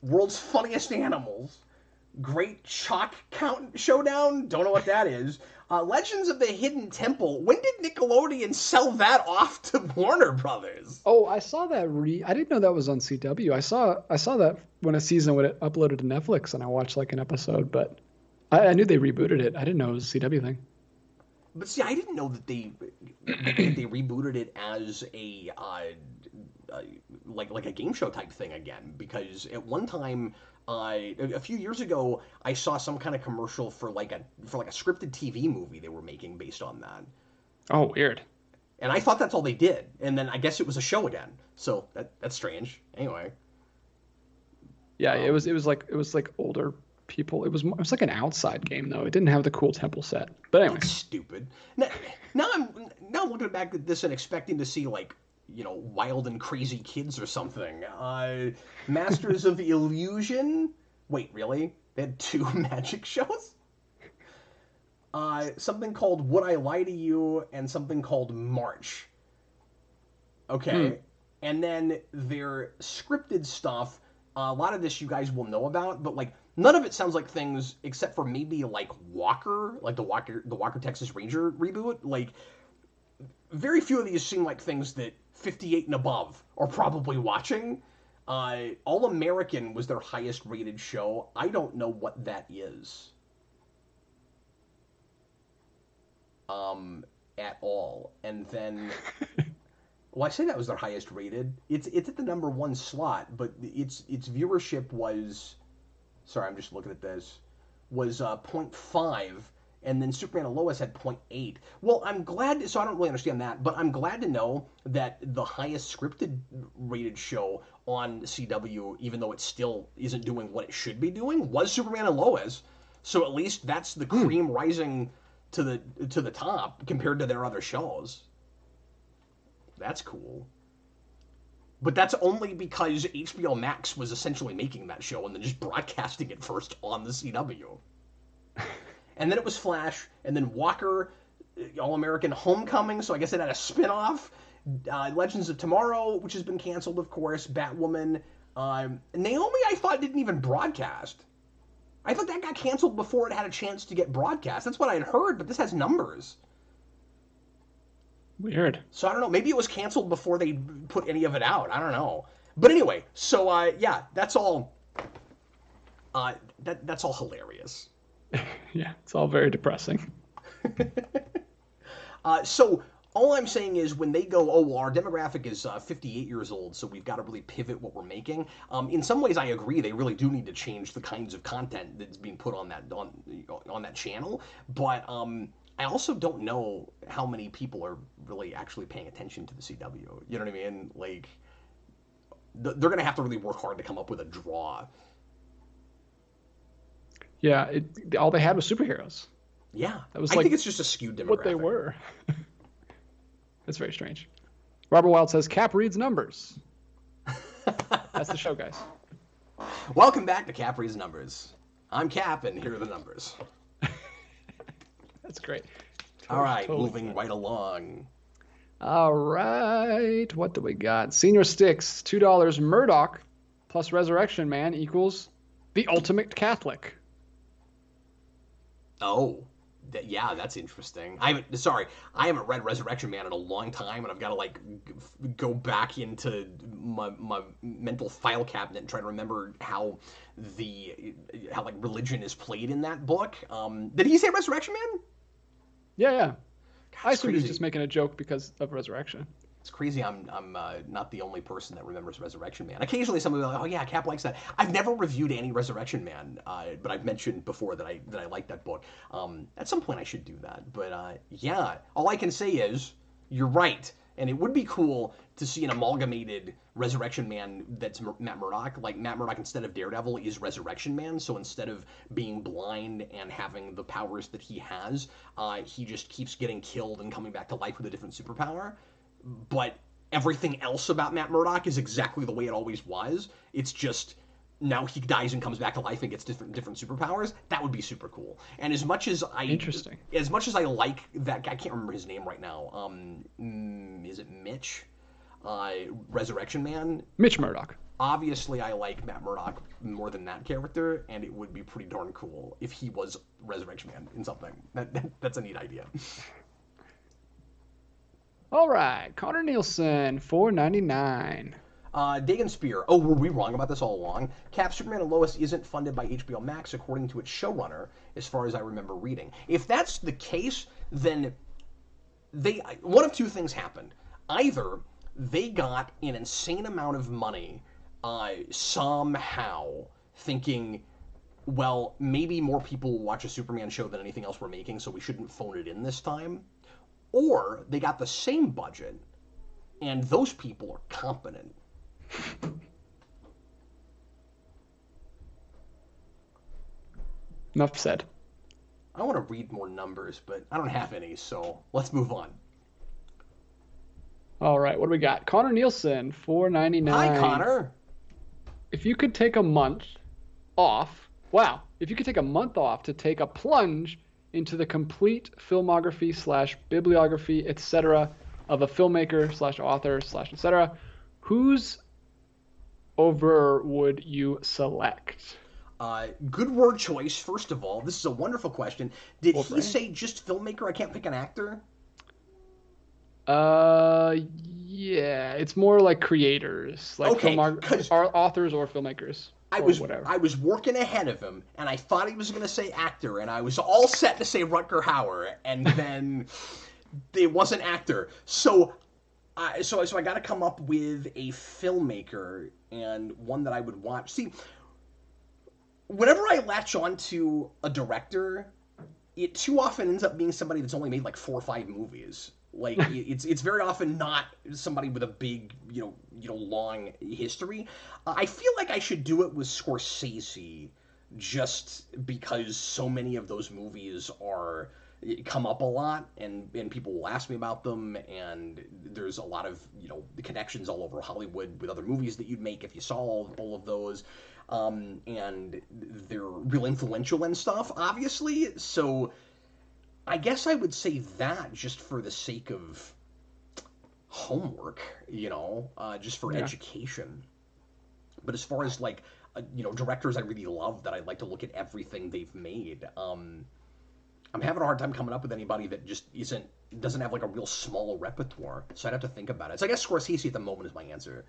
World's Funniest Animals, Great Chalk Count Showdown, don't know what that is. Legends of the Hidden Temple. When did Nickelodeon sell that off to Warner Brothers? Oh, I saw that. I didn't know that was on CW. I saw that when a season would uploaded to Netflix, and I watched like an episode. But I knew they rebooted it. I didn't know it was a CW thing. But see, I didn't know that they rebooted it as a like a game show type thing again, because at one time, a few years ago, I saw some kind of commercial for like a scripted TV movie they were making based on that. Oh, weird. And I thought that's all they did, and then I guess it was a show again. So that's strange. Anyway. Yeah, it was like older people. It was like an outside game though. It didn't have the cool temple set. But anyway, that's stupid. Now I'm looking back at this and expecting to see like, Wild and Crazy Kids or something. Masters of Illusion. Wait, really? They had 2 magic shows? Something called Would I Lie to You and something called March. Okay. And then their scripted stuff, a lot of this you guys will know about, but like none of it sounds like things except for maybe like Walker, like the Walker Texas Ranger reboot. Like very few of these seem like things that 58 and above are probably watching. All American was their highest rated show. I don't know what that is. At all. And then, well, I say that was their highest rated. It's at the number 1 slot, but its viewership was, sorry, I'm just looking at this, was 0.5. And then Superman and Lois had 0.8. Well, I'm glad, so I don't really understand that, but I'm glad to know that the highest scripted rated show on CW, even though it still isn't doing what it should be doing, was Superman and Lois. So at least that's the cream rising to the top compared to their other shows. That's cool. But that's only because HBO Max was essentially making that show and then just broadcasting it first on the CW. And then it was Flash, and then Walker, All-American Homecoming, so I guess it had a spin-off, Legends of Tomorrow, which has been canceled, of course. Batwoman. Naomi, I thought didn't even broadcast. I thought that got canceled before it had a chance to get broadcast. That's what I had heard, but this has numbers. Weird. So I don't know. Maybe it was canceled before they put any of it out. I don't know. But anyway, so yeah, that's all. That's all hilarious. Yeah, it's all very depressing. So all I'm saying is when they go, oh, well, our demographic is 58 years old, so we've got to really pivot what we're making. In some ways, I agree. They really do need to change the kinds of content that's being put on that channel. But I also don't know how many people are really actually paying attention to the CW. You know what I mean? Like, they're going to have to really work hard to come up with a draw. Yeah, all they had was superheroes. Yeah, that was I think it's just a skewed demographic. What they were. That's very strange. Robert Wild says, Cap reads numbers. That's the show, guys. Welcome back to Cap reads numbers. I'm Cap, and here are the numbers. That's great. All right, moving right along. All right, what do we got? Senior Sticks, $2. Murdoch plus Resurrection Man equals the ultimate Catholic. Oh, yeah, that's interesting. I haven't read Resurrection Man in a long time, and I've got to like go back into my mental file cabinet and try to remember how like religion is played in that book. Did he say Resurrection Man? Yeah. God, I assume crazy. he's just making a joke because of Resurrection. It's crazy. I'm not the only person that remembers Resurrection Man. Occasionally, somebody will be like, "Oh yeah, Cap likes that." I've never reviewed any Resurrection Man, but I've mentioned before that I like that book. At some point, I should do that. But yeah, all I can say is you're right, and it would be cool to see an amalgamated Resurrection Man that's Matt Murdock. Like Matt Murdock, instead of Daredevil, is Resurrection Man. So instead of being blind and having the powers that he has, he just keeps getting killed and coming back to life with a different superpower. But everything else about Matt Murdock is exactly the way it always was. It's just now he dies and comes back to life and gets different superpowers. That would be super cool. And as much as I like that guy, I can't remember his name right now. Is it Mitch? Resurrection Man. Mitch Murdock. Obviously, I like Matt Murdock more than that character, and it would be pretty darn cool if he was Resurrection Man in something. That's a neat idea. All right, Connor Nielsen, $4.99. Dagon Spear. Oh, were we wrong about this all along? Cap, Superman, and Lois isn't funded by HBO Max according to its showrunner, as far as I remember reading. If that's the case, then one of two things happened. Either they got an insane amount of money somehow, thinking, well, maybe more people will watch a Superman show than anything else we're making, so we shouldn't phone it in this time. Or they got the same budget, and those people are competent. Enough said. I want to read more numbers, but I don't have any, so let's move on. All right, what do we got? Connor Nielsen, $4.99. Hi, Connor. If you could take a month off, if you could take a month off to take a plunge into the complete filmography / bibliography, etc. of a filmmaker / author / etc., whose over would you select? Good word choice, first of all. This is a wonderful question. Did he say just filmmaker? I can't pick an actor? Yeah, it's more like creators, like authors or filmmakers. I was working ahead of him, and I thought he was going to say actor, and I was all set to say Rutger Hauer, and then it wasn't actor. So I got to come up with a filmmaker and one that I would watch. See, whenever I latch on to a director, it too often ends up being somebody that's only made like 4 or 5 movies. Like it's very often not somebody with a big, long history. I feel like I should do it with Scorsese, just because so many of those movies come up a lot, and people will ask me about them, and there's a lot of the connections all over Hollywood with other movies that you'd make if you saw all of those, and they're real influential and stuff, obviously. So I guess I would say that just for the sake of homework, just for education. But as far as like, directors I really love that I'd like to look at everything they've made, I'm having a hard time coming up with anybody that just doesn't have like a real small repertoire. So I'd have to think about it. So I guess Scorsese at the moment is my answer.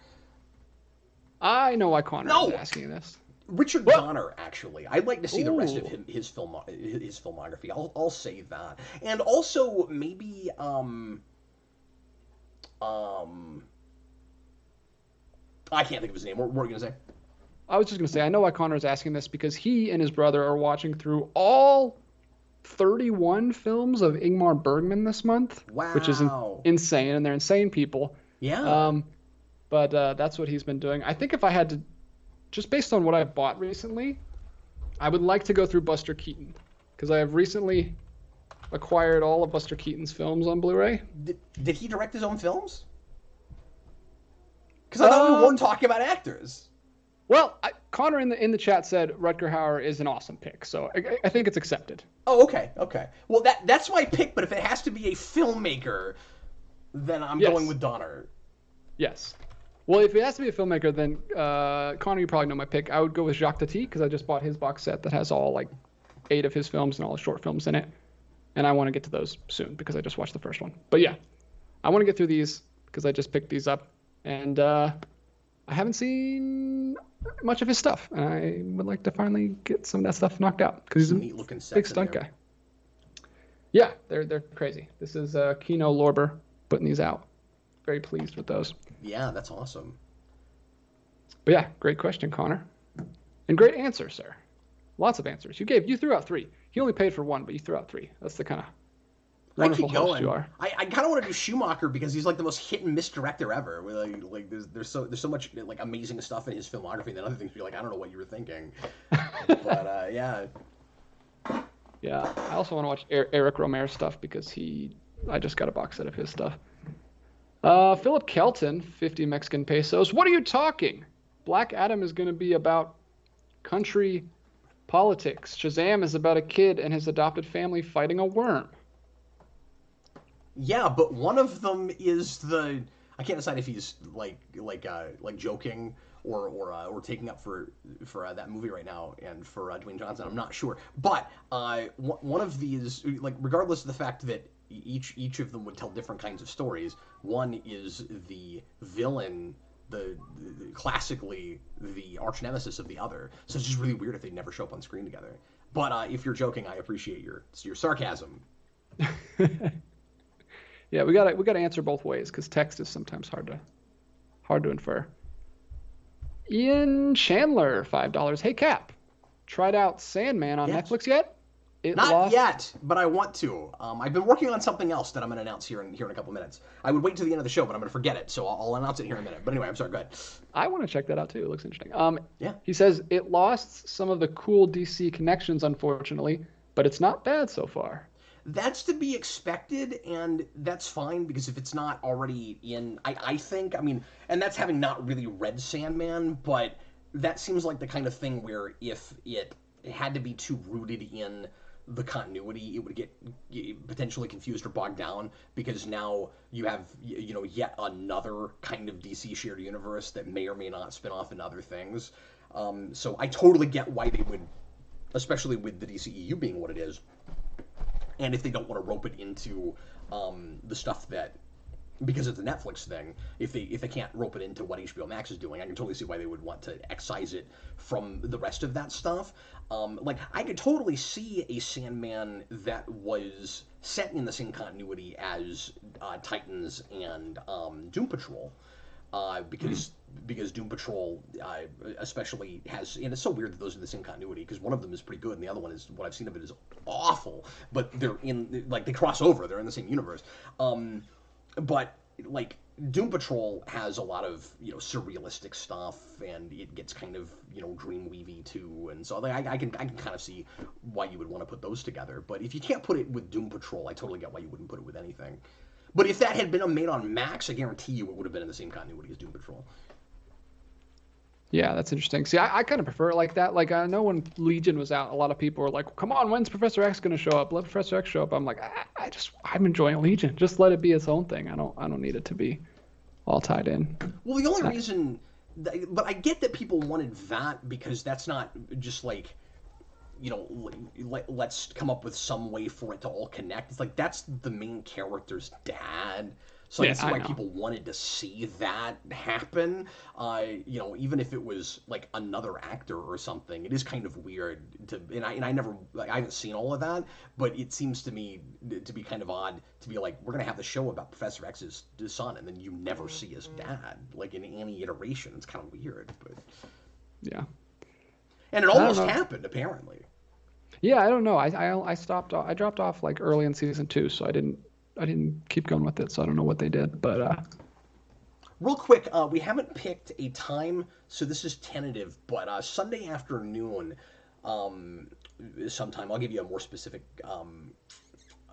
I know why Connor is asking this. Richard Donner, actually. I'd like to see the rest of his filmography. I'll say that. And also maybe I can't think of his name. What were you gonna say? I was just gonna say I know why Connor is asking this because he and his brother are watching through all 31 films of Ingmar Bergman this month. Wow. Which is insane, and they're insane people. Yeah. But that's what he's been doing. I think if I had to, just based on what I've bought recently, I would like to go through Buster Keaton because I have recently acquired all of Buster Keaton's films on Blu-ray. Did he direct his own films? Because I thought we weren't talking about actors. Well, Connor in the chat said Rutger Hauer is an awesome pick, so I think it's accepted. Oh, okay. Well, that's my pick, but if it has to be a filmmaker, then I'm going with Donner. Yes. Well, if it has to be a filmmaker, then Connor, you probably know my pick. I would go with Jacques Tati because I just bought his box set that has all 8 of his films and all the short films in it, and I want to get to those soon because I just watched the first one. But yeah, I want to get through these because I just picked these up, and I haven't seen much of his stuff, and I would like to finally get some of that stuff knocked out because he's a big stunt guy. Yeah, they're crazy. This is Kino Lorber putting these out. Very pleased with those. Yeah, that's awesome. But yeah, great question, Connor. And great answer, sir. Lots of answers. You threw out 3. He only paid for 1, but you threw out 3. That's the kind of wonderful host you are. I kind of want to do Schumacher because he's like the most hit and miss director ever. Like there's so much like amazing stuff in his filmography, and then other things you're like, I don't know what you were thinking. But yeah. Yeah, I also want to watch Eric Romer's stuff because I just got a box set of his stuff. Philip Kelton, 50 Mexican pesos. What are you talking? Black Adam is going to be about country politics. Shazam is about a kid and his adopted family fighting a worm. Yeah, but one of them is I can't decide if he's like joking or taking up for that movie right now and for Dwayne Johnson. I'm not sure, but one of these, regardless of the fact that each of them would tell different kinds of stories. One is the villain, the classically the arch nemesis of the other. So it's just really weird if they never show up on screen together. But if you're joking, I appreciate your sarcasm. Yeah, we gotta answer both ways because text is sometimes hard to infer. Ian Chandler, $5. Hey Cap, tried out Sandman on Netflix yet? Not yet, but I want to. I've been working on something else that I'm going to announce here in a couple minutes. I would wait to the end of the show, but I'm going to forget it, so I'll announce it here in a minute. But anyway, I'm sorry, go ahead. I want to check that out too. It looks interesting. Yeah. He says it lost some of the cool DC connections, unfortunately, but it's not bad so far. That's to be expected, and that's fine because if it's not already in, I think, and that's having not really read Sandman, but that seems like the kind of thing where if it had to be too rooted in the continuity, it would get potentially confused or bogged down because now you have yet another kind of DC shared universe that may or may not spin off into other things. So I totally get why they would, especially with the DCEU being what it is, and if they don't want to rope it into the stuff that, because it's a Netflix thing, if they can't rope it into what HBO Max is doing, I can totally see why they would want to excise it from the rest of that stuff. I could totally see a Sandman that was set in the same continuity as Titans and Doom Patrol, because Doom Patrol especially has, and it's so weird that those are the same continuity because one of them is pretty good and the other one is, what I've seen of it, is awful, but they're in, they cross over, they're in the same universe. But Doom Patrol has a lot of surrealistic stuff, and it gets kind of dreamweavy too, and so I can kind of see why you would want to put those together. But if you can't put it with Doom Patrol, I totally get why you wouldn't put it with anything. But if that had been made on Max, I guarantee you it would have been in the same continuity as Doom Patrol. Yeah, that's interesting. See, I kind of prefer it like that. Like, I know when Legion was out, a lot of people were like, come on, when's Professor X going to show up? Let Professor X show up. I'm like, I'm enjoying Legion. Just let it be its own thing. I don't need it to be all tied in. Well, the only reason, but I get that people wanted that because that's not just like, let's come up with some way for it to all connect. It's like that's the main character's dad. So I can see why people wanted to see that happen. Even if it was like another actor or something, it is kind of weird to. And I haven't seen all of that, but it seems to me to be kind of odd to be like, we're gonna have the show about Professor X's son, and then you never see his dad, like in any iteration. It's kind of weird, but yeah. And it almost happened apparently. Yeah, I don't know. I stopped. I dropped off like early in season 2, so I didn't keep going with it, so I don't know what they did. But real quick, we haven't picked a time, so this is tentative. But Sunday afternoon, sometime I'll give you a more specific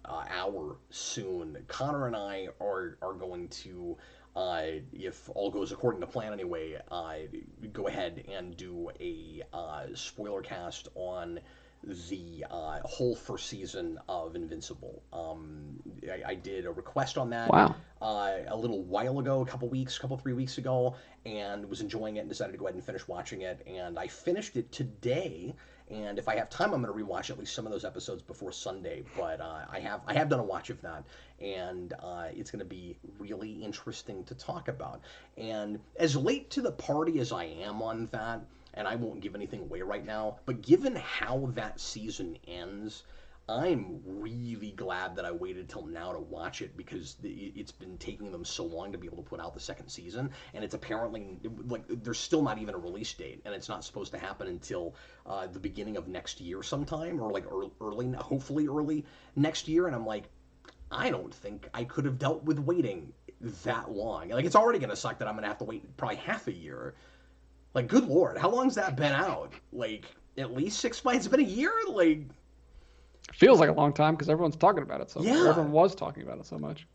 hour soon. Connor and I are going to, if all goes according to plan anyway, go ahead and do a spoiler cast on the whole first season of Invincible. I did a request on that a little while ago, a couple 3 weeks ago, and was enjoying it and decided to go ahead and finish watching it. And I finished it today, and if I have time, I'm going to rewatch at least some of those episodes before Sunday. But I have done a watch of that, and it's going to be really interesting to talk about. And as late to the party as I am on that, and I won't give anything away right now, but given how that season ends, I'm really glad that I waited till now to watch it because it's been taking them so long to be able to put out the second season, and it's apparently, like, there's still not even a release date, and it's not supposed to happen until the beginning of next year sometime, or like hopefully early next year, and I'm like, I don't think I could have dealt with waiting that long. Like, it's already going to suck that I'm going to have to wait probably half a year. Like, good Lord, how long's that been out? Like, at least 6 months? It's been a year? Like, it feels like a long time because everyone's talking about it so much. Yeah. Everyone was talking about it so much.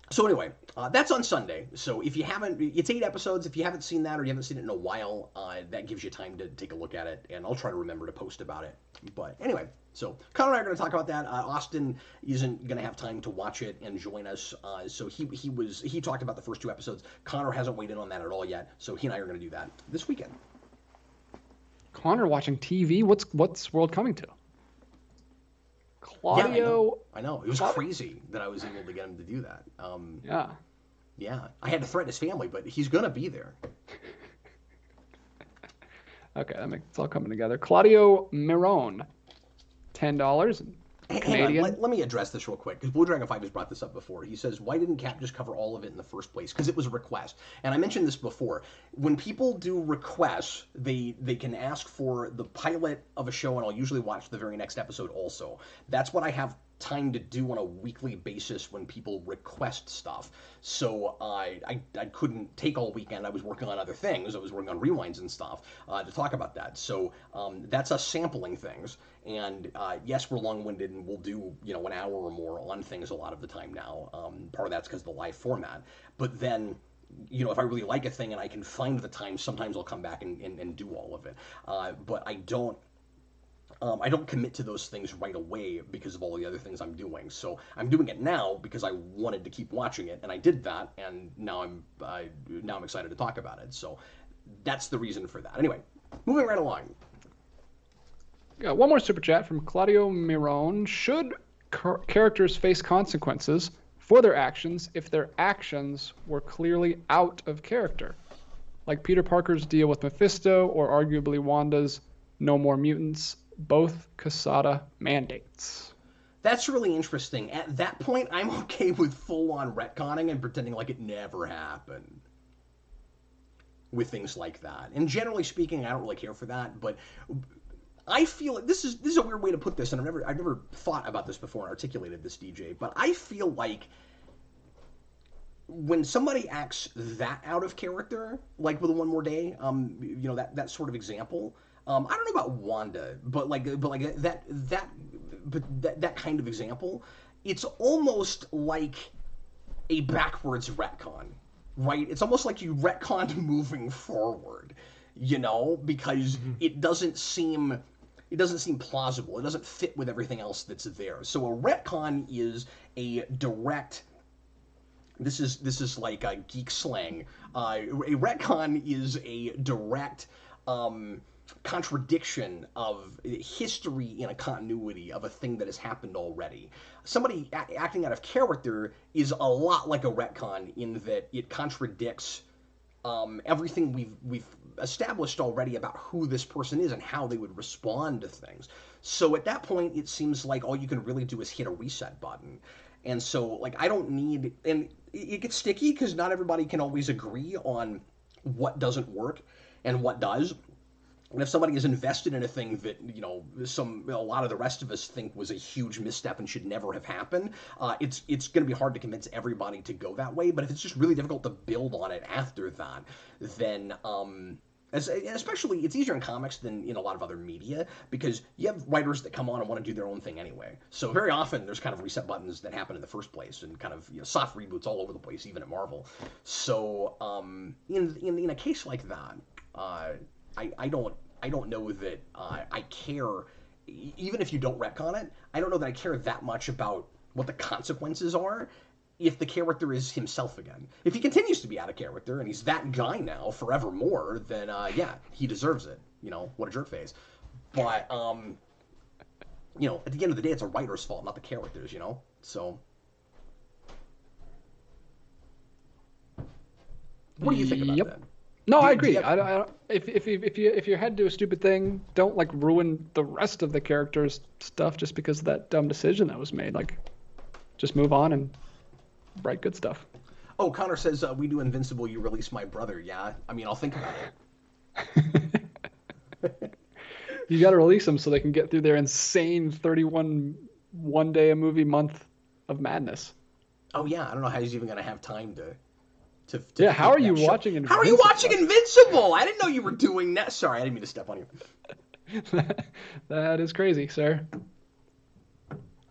So anyway, that's on Sunday. So if you haven't, it's 8 episodes. If you haven't seen that or you haven't seen it in a while, that gives you time to take a look at it, and I'll try to remember to post about it. But anyway, so Connor and I are going to talk about that. Austin isn't going to have time to watch it and join us, so he talked about the first 2 episodes. Connor hasn't weighed in on that at all yet, so he and I are going to do that this weekend. Connor watching TV? What's World coming to? Claudio. Yeah, I know. It was crazy that I was able to get him to do that. Yeah. I had to threaten his family, but he's going to be there. Okay, it's all coming together. Claudio Miron, $10. Canadian. Let me address this real quick, because Blue Dragon 5 has brought this up before. He says, why didn't Cap just cover all of it in the first place? Because it was a request. And I mentioned this before. When people do requests, they can ask for the pilot of a show, and I'll usually watch the very next episode also. That's what I have time to do on a weekly basis when people request stuff. So I couldn't take all weekend. I was working on other things. I was working on rewinds and stuff to talk about that. So that's us sampling things. And yes, we're long-winded, and we'll do an hour or more on things a lot of the time now. Part of that's because of the live format. But then, if I really like a thing and I can find the time, sometimes I'll come back and do all of it. But I don't commit to those things right away because of all the other things I'm doing. So I'm doing it now because I wanted to keep watching it, and I did that, and now I'm excited to talk about it. So that's the reason for that. Anyway, moving right along. Got one more super chat from Claudio Miron. Should characters face consequences for their actions if their actions were clearly out of character? Like Peter Parker's deal with Mephisto, or arguably Wanda's No More Mutants, both Quesada mandates. That's really interesting. At that point, I'm okay with full-on retconning and pretending like it never happened with things like that. And generally speaking, I don't really care for that, but I feel like this is a weird way to put this, and I've never thought about this before and articulated this, DJ, but I feel like when somebody acts that out of character, like with One More Day, that sort of example, I don't know about Wanda, but that kind of example, it's almost like a backwards retcon, right? It's almost like you retconned moving forward, because it doesn't seem plausible. It doesn't fit with everything else that's there. So a retcon is a direct This is like a geek slang. A retcon is a direct contradiction of history in a continuity of a thing that has happened already. Somebody acting out of character is a lot like a retcon in that it contradicts everything we've established already about who this person is and how they would respond to things. So at that point, it seems like all you can really do is hit a reset button. And so, like, I don't need, and it gets sticky because not everybody can always agree on what doesn't work and what does. And if somebody is invested in a thing that, you know, a lot of the rest of us think was a huge misstep and should never have happened, it's going to be hard to convince everybody to go that way. But if it's just really difficult to build on it after that, then especially it's easier in comics than in a lot of other media because you have writers that come on and want to do their own thing anyway. So very often there's kind of reset buttons that happen in the first place and kind of, you know, soft reboots all over the place, even at Marvel. So in a case like that, I don't know that I care, even if you don't retcon it, I don't know that I care that much about what the consequences are if the character is himself again. If he continues to be out of character and he's that guy now forevermore, then yeah, he deserves it. You know, what a jerk face. But, you know, at the end of the day, it's a writer's fault, not the character's, you know? So, what do you think about that? No, I agree. If your head do a stupid thing, don't like ruin the rest of the character's stuff just because of that dumb decision that was made. Like, just move on and write good stuff. Oh, Connor says we do Invincible. You release my brother. Yeah, I mean, I'll think about it. You got to release them so they can get through their insane 31 one-day-a-movie month of madness. Oh yeah, I don't know how he's even going to have time to yeah, how are you watching Invincible? How are you watching Invincible? I didn't know you were doing that. Sorry, I didn't mean to step on you. That is crazy, sir.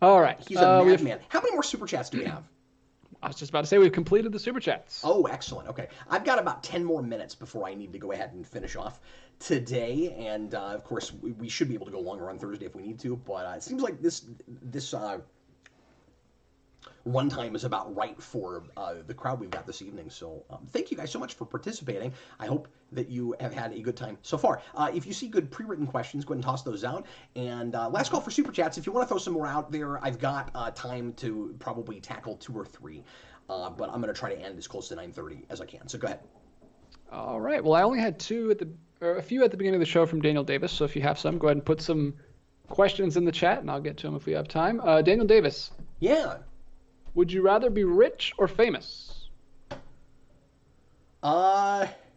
All right. He's a madman. How many more Super Chats do we have? I was just about to say we've completed the Super Chats. Oh, excellent. Okay. I've got about 10 more minutes before I need to go ahead and finish off today. And, of course, we should be able to go longer on Thursday if we need to. But it seems like this runtime is about right for the crowd we've got this evening. So thank you guys so much for participating. I hope that you have had a good time so far. If you see good pre-written questions, go ahead and toss those out. And last call for Super Chats. If you want to throw some more out there, I've got time to probably tackle 2 or 3. But I'm going to try to end as close to 9:30 as I can. So go ahead. All right. Well, I only had a few at the beginning of the show from Daniel Davis. So if you have some, go ahead and put some questions in the chat, and I'll get to them if we have time. Daniel Davis. Yeah. Would you rather be rich or famous?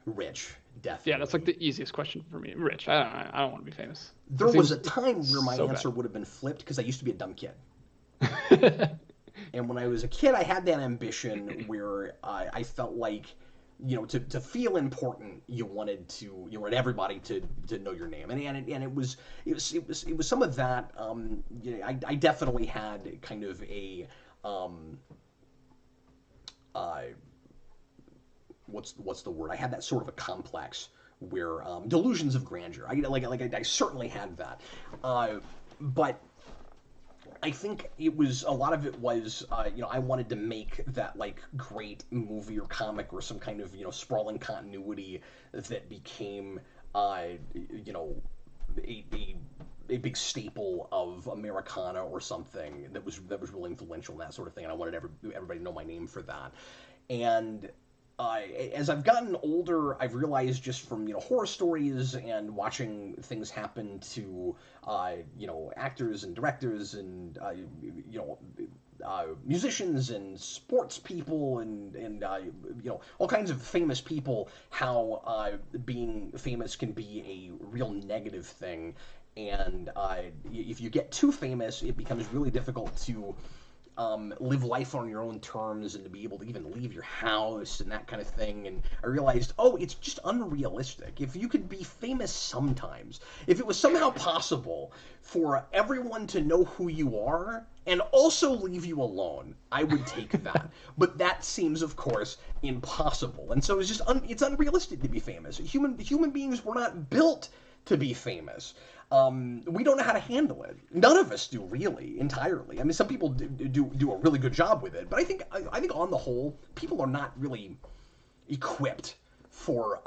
Rich, definitely. Yeah, that's like the easiest question for me. Rich. I don't want to be famous. There was a time where my answer would have been flipped because I used to be a dumb kid. And when I was a kid, I had that ambition where I felt like, you know, to feel important, you wanted everybody to know your name, and it was some of that. You know, I definitely had kind of a what's the word? I had that sort of a complex where delusions of grandeur. I certainly had that, but I think a lot of it was, you know, I wanted to make that like great movie or comic or some kind of, you know, sprawling continuity that became, you know, a big staple of Americana or something that was really influential and that sort of thing. And I wanted everybody to know my name for that. And as I've gotten older, I've realized just from, you know, horror stories and watching things happen to, you know, actors and directors and, you know, musicians and sports people and you know, all kinds of famous people, how being famous can be a real negative thing. And if you get too famous, it becomes really difficult to live life on your own terms and to be able to even leave your house and that kind of thing. And I realized, oh, it's just unrealistic. If you could be famous sometimes, if it was somehow possible for everyone to know who you are and also leave you alone, I would take that. But that seems, of course, impossible. And so it's just it's unrealistic to be famous. Human beings were not built to be famous. We don't know how to handle it. None of us do, really, entirely. I mean, some people do a really good job with it, but I think on the whole, people are not really equipped for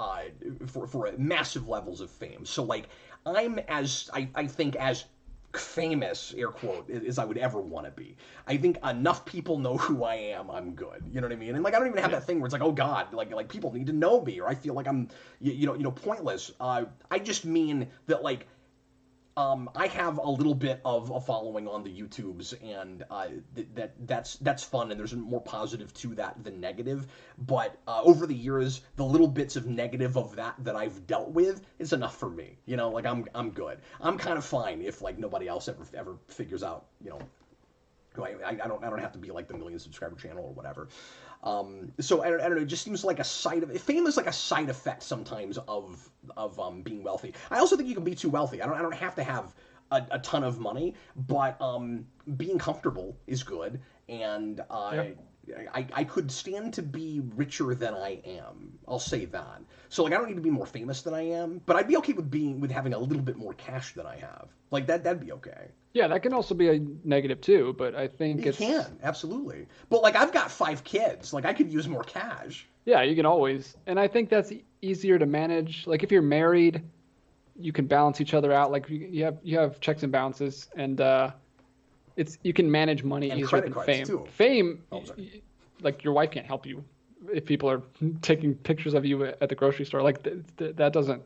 massive levels of fame. So like, I'm I think as famous, air quote, as I would ever want to be. I think enough people know who I am, I'm good. You know what I mean? And like, I don't even have that thing where it's like, oh God, like people need to know me, or I feel like I'm pointless. I just mean that like, I have a little bit of a following on the YouTubes, and that's fun, and there's more positive to that than negative. But over the years, the little bits of negative of that I've dealt with is enough for me. You know, like I'm good. I'm kind of fine if like nobody else ever figures out. You know, I don't have to be like the million subscriber channel or whatever. So I don't know. It just seems like fame is like a side effect sometimes of being wealthy. I also think you can be too wealthy. I don't have to have a ton of money, but being comfortable is good, and I could stand to be richer than I am. I'll say that. So like, I don't need to be more famous than I am, but I'd be okay with having a little bit more cash than I have. Like that'd be okay. Yeah, that can also be a negative too, but I think it can, absolutely. But like, I've got 5 kids. Like, I could use more cash. Yeah, you can always, and I think that's easier to manage. Like if you're married, you can balance each other out. Like you have checks and balances, and you can manage money and easier than fame. Too. Fame, like your wife can't help you if people are taking pictures of you at the grocery store. Like that doesn't.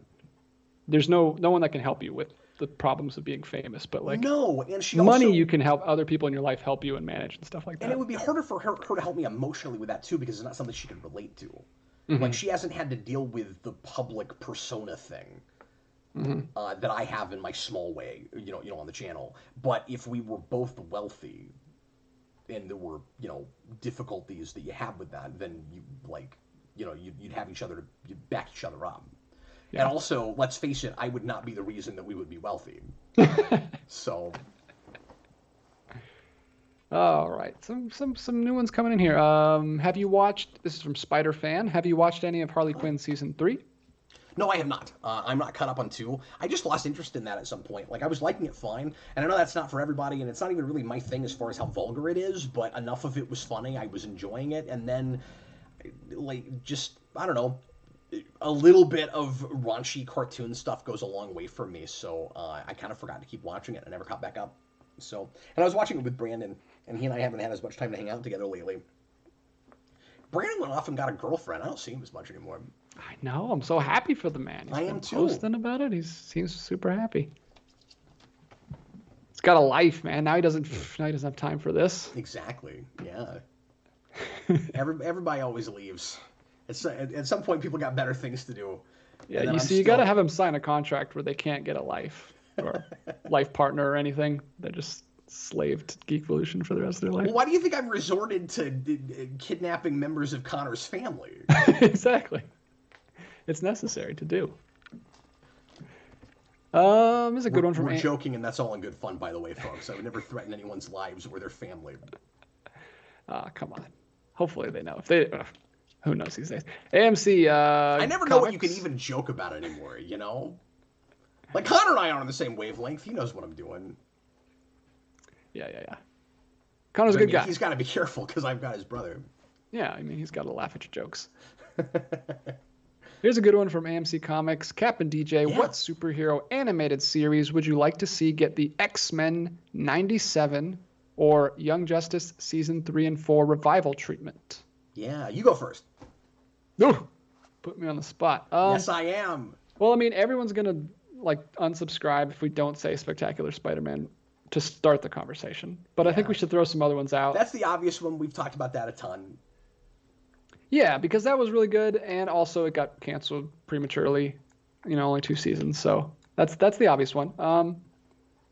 There's no one that can help you with the problems of being famous, but like no, and money you can help other people in your life help you and manage and stuff like that. And it would be harder for her to help me emotionally with that too, because it's not something she can relate to. Mm-hmm. Like, she hasn't had to deal with the public persona thing that I have in my small way, you know, on the channel. But if we were both wealthy and there were, difficulties that you have with that, then you'd have each other to back each other up. Yeah. And also, let's face it, I would not be the reason that we would be wealthy. So. All right, some new ones coming in here. Have you watched? This is from Spider Fan. Have you watched any of Harley Quinn season 3? No, I have not. I'm not caught up on 2. I just lost interest in that at some point. Like, I was liking it fine, and I know that's not for everybody, and it's not even really my thing as far as how vulgar it is. But enough of it was funny. I was enjoying it, and then, like, just I don't know. A little bit of raunchy cartoon stuff goes a long way for me, so I kind of forgot to keep watching it. I never caught back up. So, and I was watching it with Brandon, and he and I haven't had as much time to hang out together lately. Brandon went off and got a girlfriend. I don't see him as much anymore. I know. I'm so happy for the man. I am too. Posting about it. He seems super happy. He's got a life, man. Now he doesn't have time for this. Exactly. Yeah. Everybody always leaves. At some point, people got better things to do. Yeah, you got to have them sign a contract where they can't get a life or life partner or anything. They're just slave to Geekvolution for the rest of their life. Well, why do you think I've resorted to kidnapping members of Connor's family? Exactly. It's necessary to do. This is a good one from... We're joking, and that's all in good fun, by the way, folks. I would never threaten anyone's lives or their family. Come on. Hopefully they know. If they... who knows these days? AMC, I never know what you can even joke about anymore, you know? Like, Connor and I are on the same wavelength. He knows what I'm doing. Yeah. Connor's a good guy. He's got to be careful, because I've got his brother. Yeah, I mean, he's got to laugh at your jokes. Here's a good one from AMC Comics. Captain DJ, what superhero animated series would you like to see get the X-Men 97 or Young Justice Season 3 and 4 revival treatment? Yeah, you go first. No, put me on the spot. Yes, I am. Well, I mean, everyone's going to unsubscribe if we don't say Spectacular Spider-Man to start the conversation. But I think we should throw some other ones out. That's the obvious one. We've talked about that a ton. Yeah, because that was really good, and also it got canceled prematurely. Only 2 seasons, so that's the obvious one.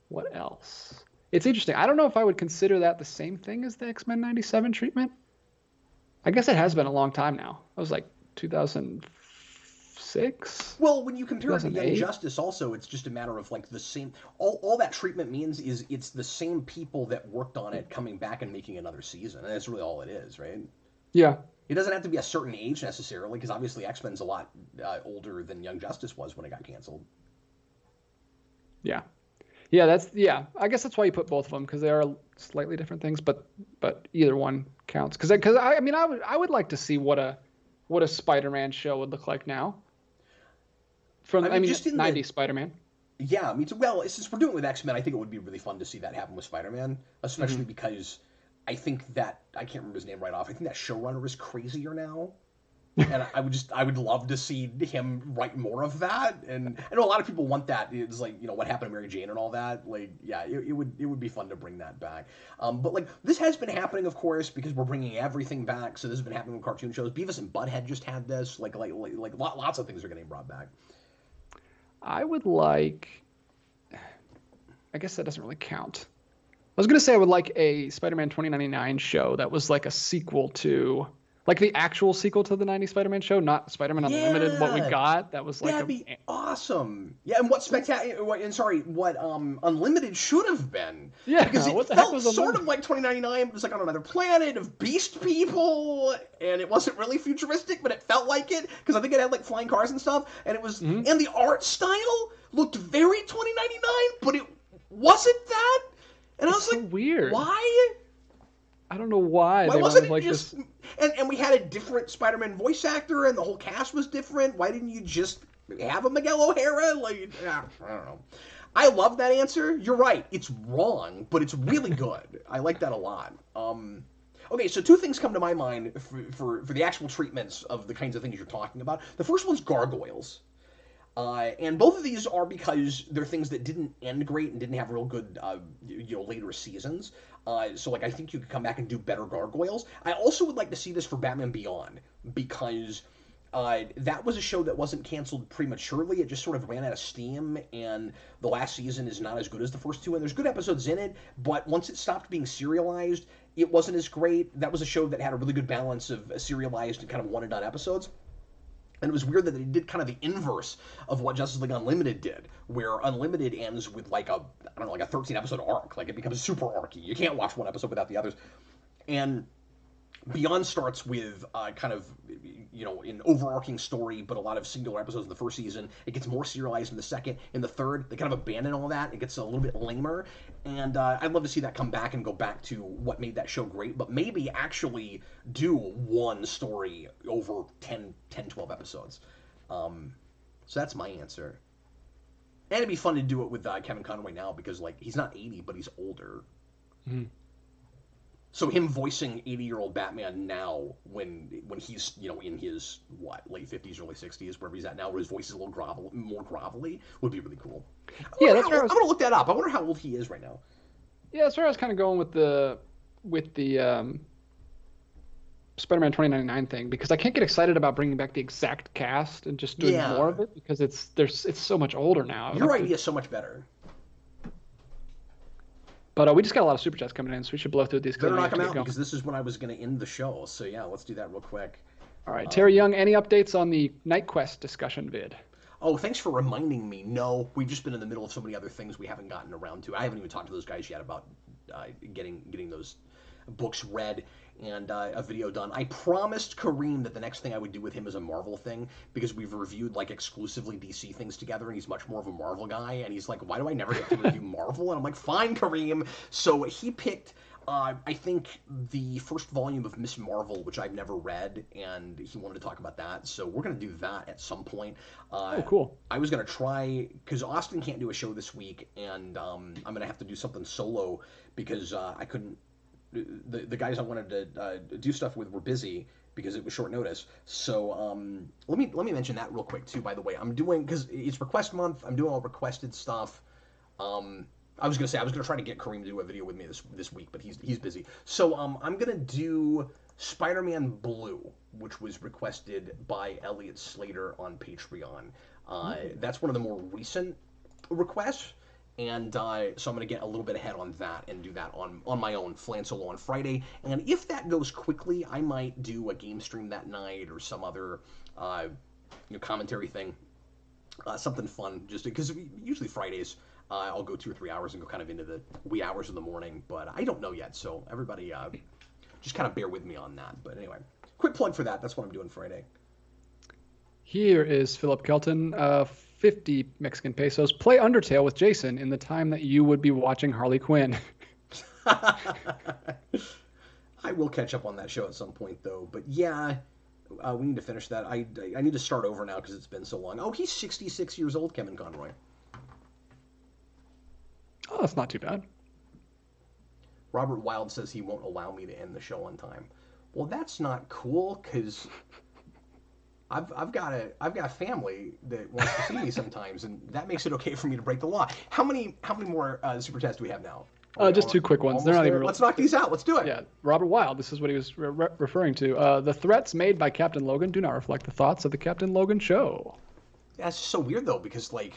What else? It's interesting. I don't know if I would consider that the same thing as the X-Men 97 treatment. I guess it has been a long time now. It was like 2006. Well, when you compare it to Young Justice, also, it's just a matter of like the same. All that treatment means is it's the same people that worked on it coming back and making another season, and that's really all it is, right? Yeah. It doesn't have to be a certain age necessarily, because obviously X-Men's a lot older than Young Justice was when it got canceled. Yeah. I guess that's why you put both of them, because they are slightly different things, but either one counts. Because I mean I would like to see what a Spider-Man show would look like now. Just in 90s Spider-Man. Yeah, me too. Well, since we're doing it with X-Men, I think it would be really fun to see that happen with Spider-Man, especially because I think that I can't remember his name right off. I think that showrunner is crazier now. And I would love to see him write more of that. And I know a lot of people want that. It's like, what happened to Mary Jane and all that. Like, yeah, it would be fun to bring that back. But like this has been happening, of course, because we're bringing everything back. So this has been happening with cartoon shows. Beavis and Butthead just had this. Like lots of things are getting brought back. I would like. I guess that doesn't really count. I was gonna say I would like a Spider-Man 2099 show that was like a sequel to. Like the actual sequel to the 90s Spider-Man show, not Spider-Man Unlimited. What we got, that was like that'd be awesome. Yeah, and what Unlimited should have been. Yeah, because it felt sort of like 2099. It was like on another planet of beast people, and it wasn't really futuristic, but it felt like it because I think it had like flying cars and stuff, and it was and the art style looked very 2099, but it wasn't that. And I was like, weird. Why? I don't know why. Why wasn't it like just this... and we had a different Spider-Man voice actor and the whole cast was different. Why didn't you just have a Miguel O'Hara? Like, I don't know. I love that answer. You're right. It's wrong, but it's really good. I like that a lot. Okay, so two things come to my mind for the actual treatments of the kinds of things you're talking about. The first one's Gargoyles. And both of these are because they're things that didn't end great and didn't have real good, later seasons. So, like, I think you could come back and do better Gargoyles. I also would like to see this for Batman Beyond because that was a show that wasn't canceled prematurely. It just sort of ran out of steam, and the last season is not as good as the first two. And there's good episodes in it, but once it stopped being serialized, it wasn't as great. That was a show that had a really good balance of serialized and kind of one-and-done episodes. And it was weird that they did kind of the inverse of what Justice League Unlimited did, where Unlimited ends with like a 13-episode arc. Like it becomes super arcy. You can't watch one episode without the others. And Beyond starts with kind of, an overarching story, but a lot of singular episodes in the first season. It gets more serialized in the second. In the third, they kind of abandon all that. It gets a little bit lamer. And I'd love to see that come back and go back to what made that show great, but maybe actually do one story over 10, 12 episodes. So that's my answer. And it'd be fun to do it with Kevin Conroy now because, like, he's not 80, but he's older. Mm-hmm. So him voicing 80-year-old Batman now, when he's in his late 50s, early 60s, wherever he's at now, where his voice is a little more grovelly, would be really cool. I'm gonna look that up. I wonder how old he is right now. Yeah, that's where I was kind of going with the Spider-Man 2099 thing, because I can't get excited about bringing back the exact cast and just doing more of it because it's so much older now. Your idea is so much better. But we just got a lot of super chats coming in, so we should blow through these. Better knock them out because this is when I was going to end the show. So yeah, let's do that real quick. All right, Terry Young, any updates on the Night Quest discussion vid? Oh, thanks for reminding me. No, we've just been in the middle of so many other things we haven't gotten around to. I haven't even talked to those guys yet about getting those books read and a video done. I promised Kareem that the next thing I would do with him is a Marvel thing because we've reviewed like exclusively DC things together and he's much more of a Marvel guy and he's like, why do I never get to review Marvel? And I'm like, fine, Kareem. So he picked I think the first volume of Miss Marvel, which I've never read, and he wanted to talk about that. So we're going to do that at some point. Oh, cool. I was going to try, because Austin can't do a show this week, and I'm going to have to do something solo because I couldn't. The guys I wanted to do stuff with were busy because it was short notice. So let me mention that real quick too. By the way, I'm doing, because it's request month. I'm doing all requested stuff. I was gonna try to get Kareem to do a video with me this week, but he's busy. So I'm gonna do Spider-Man Blue, which was requested by Elliot Slater on Patreon. That's one of the more recent requests. And so I'm going to get a little bit ahead on that and do that on my own, Flan Solo on Friday. And if that goes quickly, I might do a game stream that night or some other commentary thing. Something fun, just because usually Fridays I'll go 2 or 3 hours and go kind of into the wee hours of the morning. But I don't know yet, so everybody just kind of bear with me on that. But anyway, quick plug for that. That's what I'm doing Friday. Here is Philip Kelton. 50 Mexican pesos. Play Undertale with Jason in the time that you would be watching Harley Quinn. I will catch up on that show at some point, though. But yeah, we need to finish that. I need to start over now because it's been so long. Oh, he's 66 years old, Kevin Conroy. Oh, that's not too bad. Robert Wilde says he won't allow me to end the show on time. Well, that's not cool because I've got a family that wants to see me sometimes, and that makes it okay for me to break the law. How many more super chats do we have now? Just two quick ones. They're not even. Let's knock these out. Let's do it. Yeah, Robert Wilde. This is what he was referring to. The threats made by Captain Logan do not reflect the thoughts of the Captain Logan show. That's just so weird though, because like,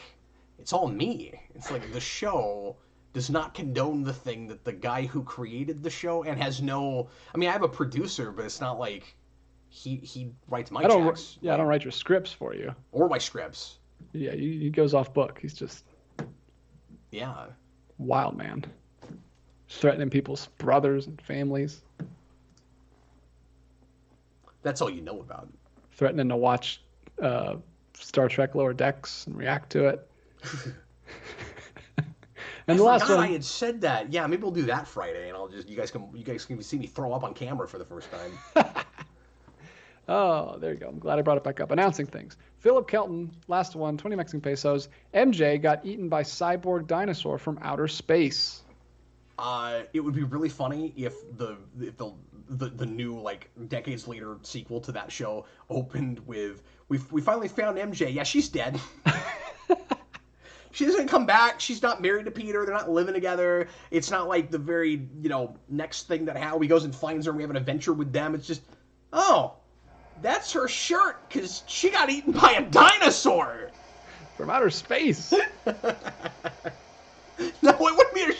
it's all me. It's like the show does not condone the thing that the guy who created the show and has no. I mean, I have a producer, but it's not like he writes my checks. Yeah, I don't write your scripts for you. Or my scripts. Yeah, he goes off book. He's just. Yeah. Wild man. Threatening people's brothers and families. That's all you know about. Threatening to watch Star Trek Lower Decks and react to it. And the last one, I had said that. Yeah, maybe we'll do that Friday, and you guys can see me throw up on camera for the first time. Oh, there you go. I'm glad I brought it back up. Announcing things. Philip Kelton, last one, 20 Mexican pesos. MJ got eaten by cyborg dinosaur from outer space. It would be really funny if the new like decades later sequel to that show opened with we finally found MJ. Yeah, she's dead. She doesn't come back. She's not married to Peter. They're not living together. It's not like the very next thing that Howie goes and finds her and we have an adventure with them. It's just that's her shirt because she got eaten by a dinosaur from outer space. No, it wouldn't be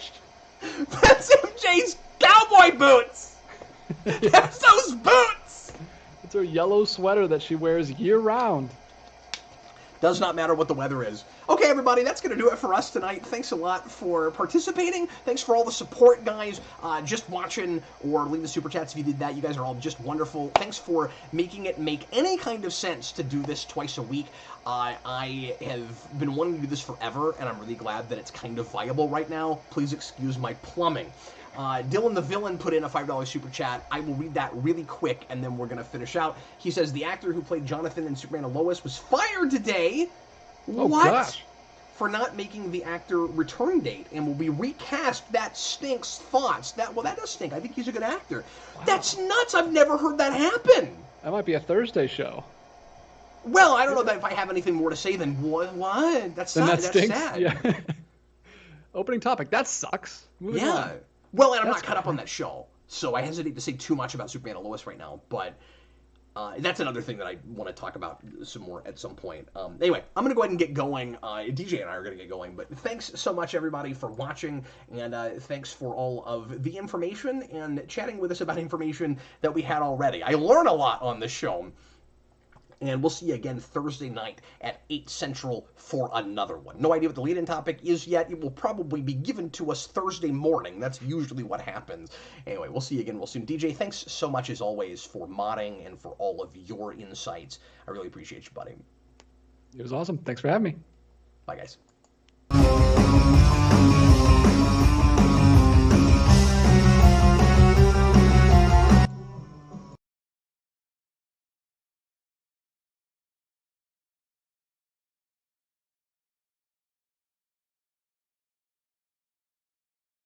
that's MJ's cowboy boots. That's those boots. It's her yellow sweater that she wears year-round. Does not matter what the weather is. Okay, everybody, that's going to do it for us tonight. Thanks a lot for participating. Thanks for all the support, guys. Just watching or leave the super chats if you did that. You guys are all just wonderful. Thanks for making it make any kind of sense to do this twice a week. I have been wanting to do this forever, and I'm really glad that it's kind of viable right now. Please excuse my plumbing. Dylan the Villain put in a $5 super chat. I will read that really quick, and then we're going to finish out. He says, the actor who played Jonathan in Superman and Lois was fired today. Oh, what? Gosh. For not making the actor return date, and will be recast. That stinks. Thoughts. That does stink. I think he's a good actor. Wow. That's nuts. I've never heard that happen. That might be a Thursday show. Well, I don't know that if I have anything more to say than what? That's sad. That stinks. That's sad. Yeah. Opening topic. That sucks. Moving on. Well, and I'm not caught up on that show, so I hesitate to say too much about Superman and Lois right now, but that's another thing that I want to talk about some more at some point. Anyway, I'm going to go ahead and get going. DJ and I are going to get going, but thanks so much, everybody, for watching, and thanks for all of the information and chatting with us about information that we had already. I learn a lot on this show. And we'll see you again Thursday night at 8 Central for another one. No idea what the lead-in topic is yet. It will probably be given to us Thursday morning. That's usually what happens. Anyway, we'll see you again real soon. DJ, thanks so much as always for modding and for all of your insights. I really appreciate you, buddy. It was awesome. Thanks for having me. Bye, guys.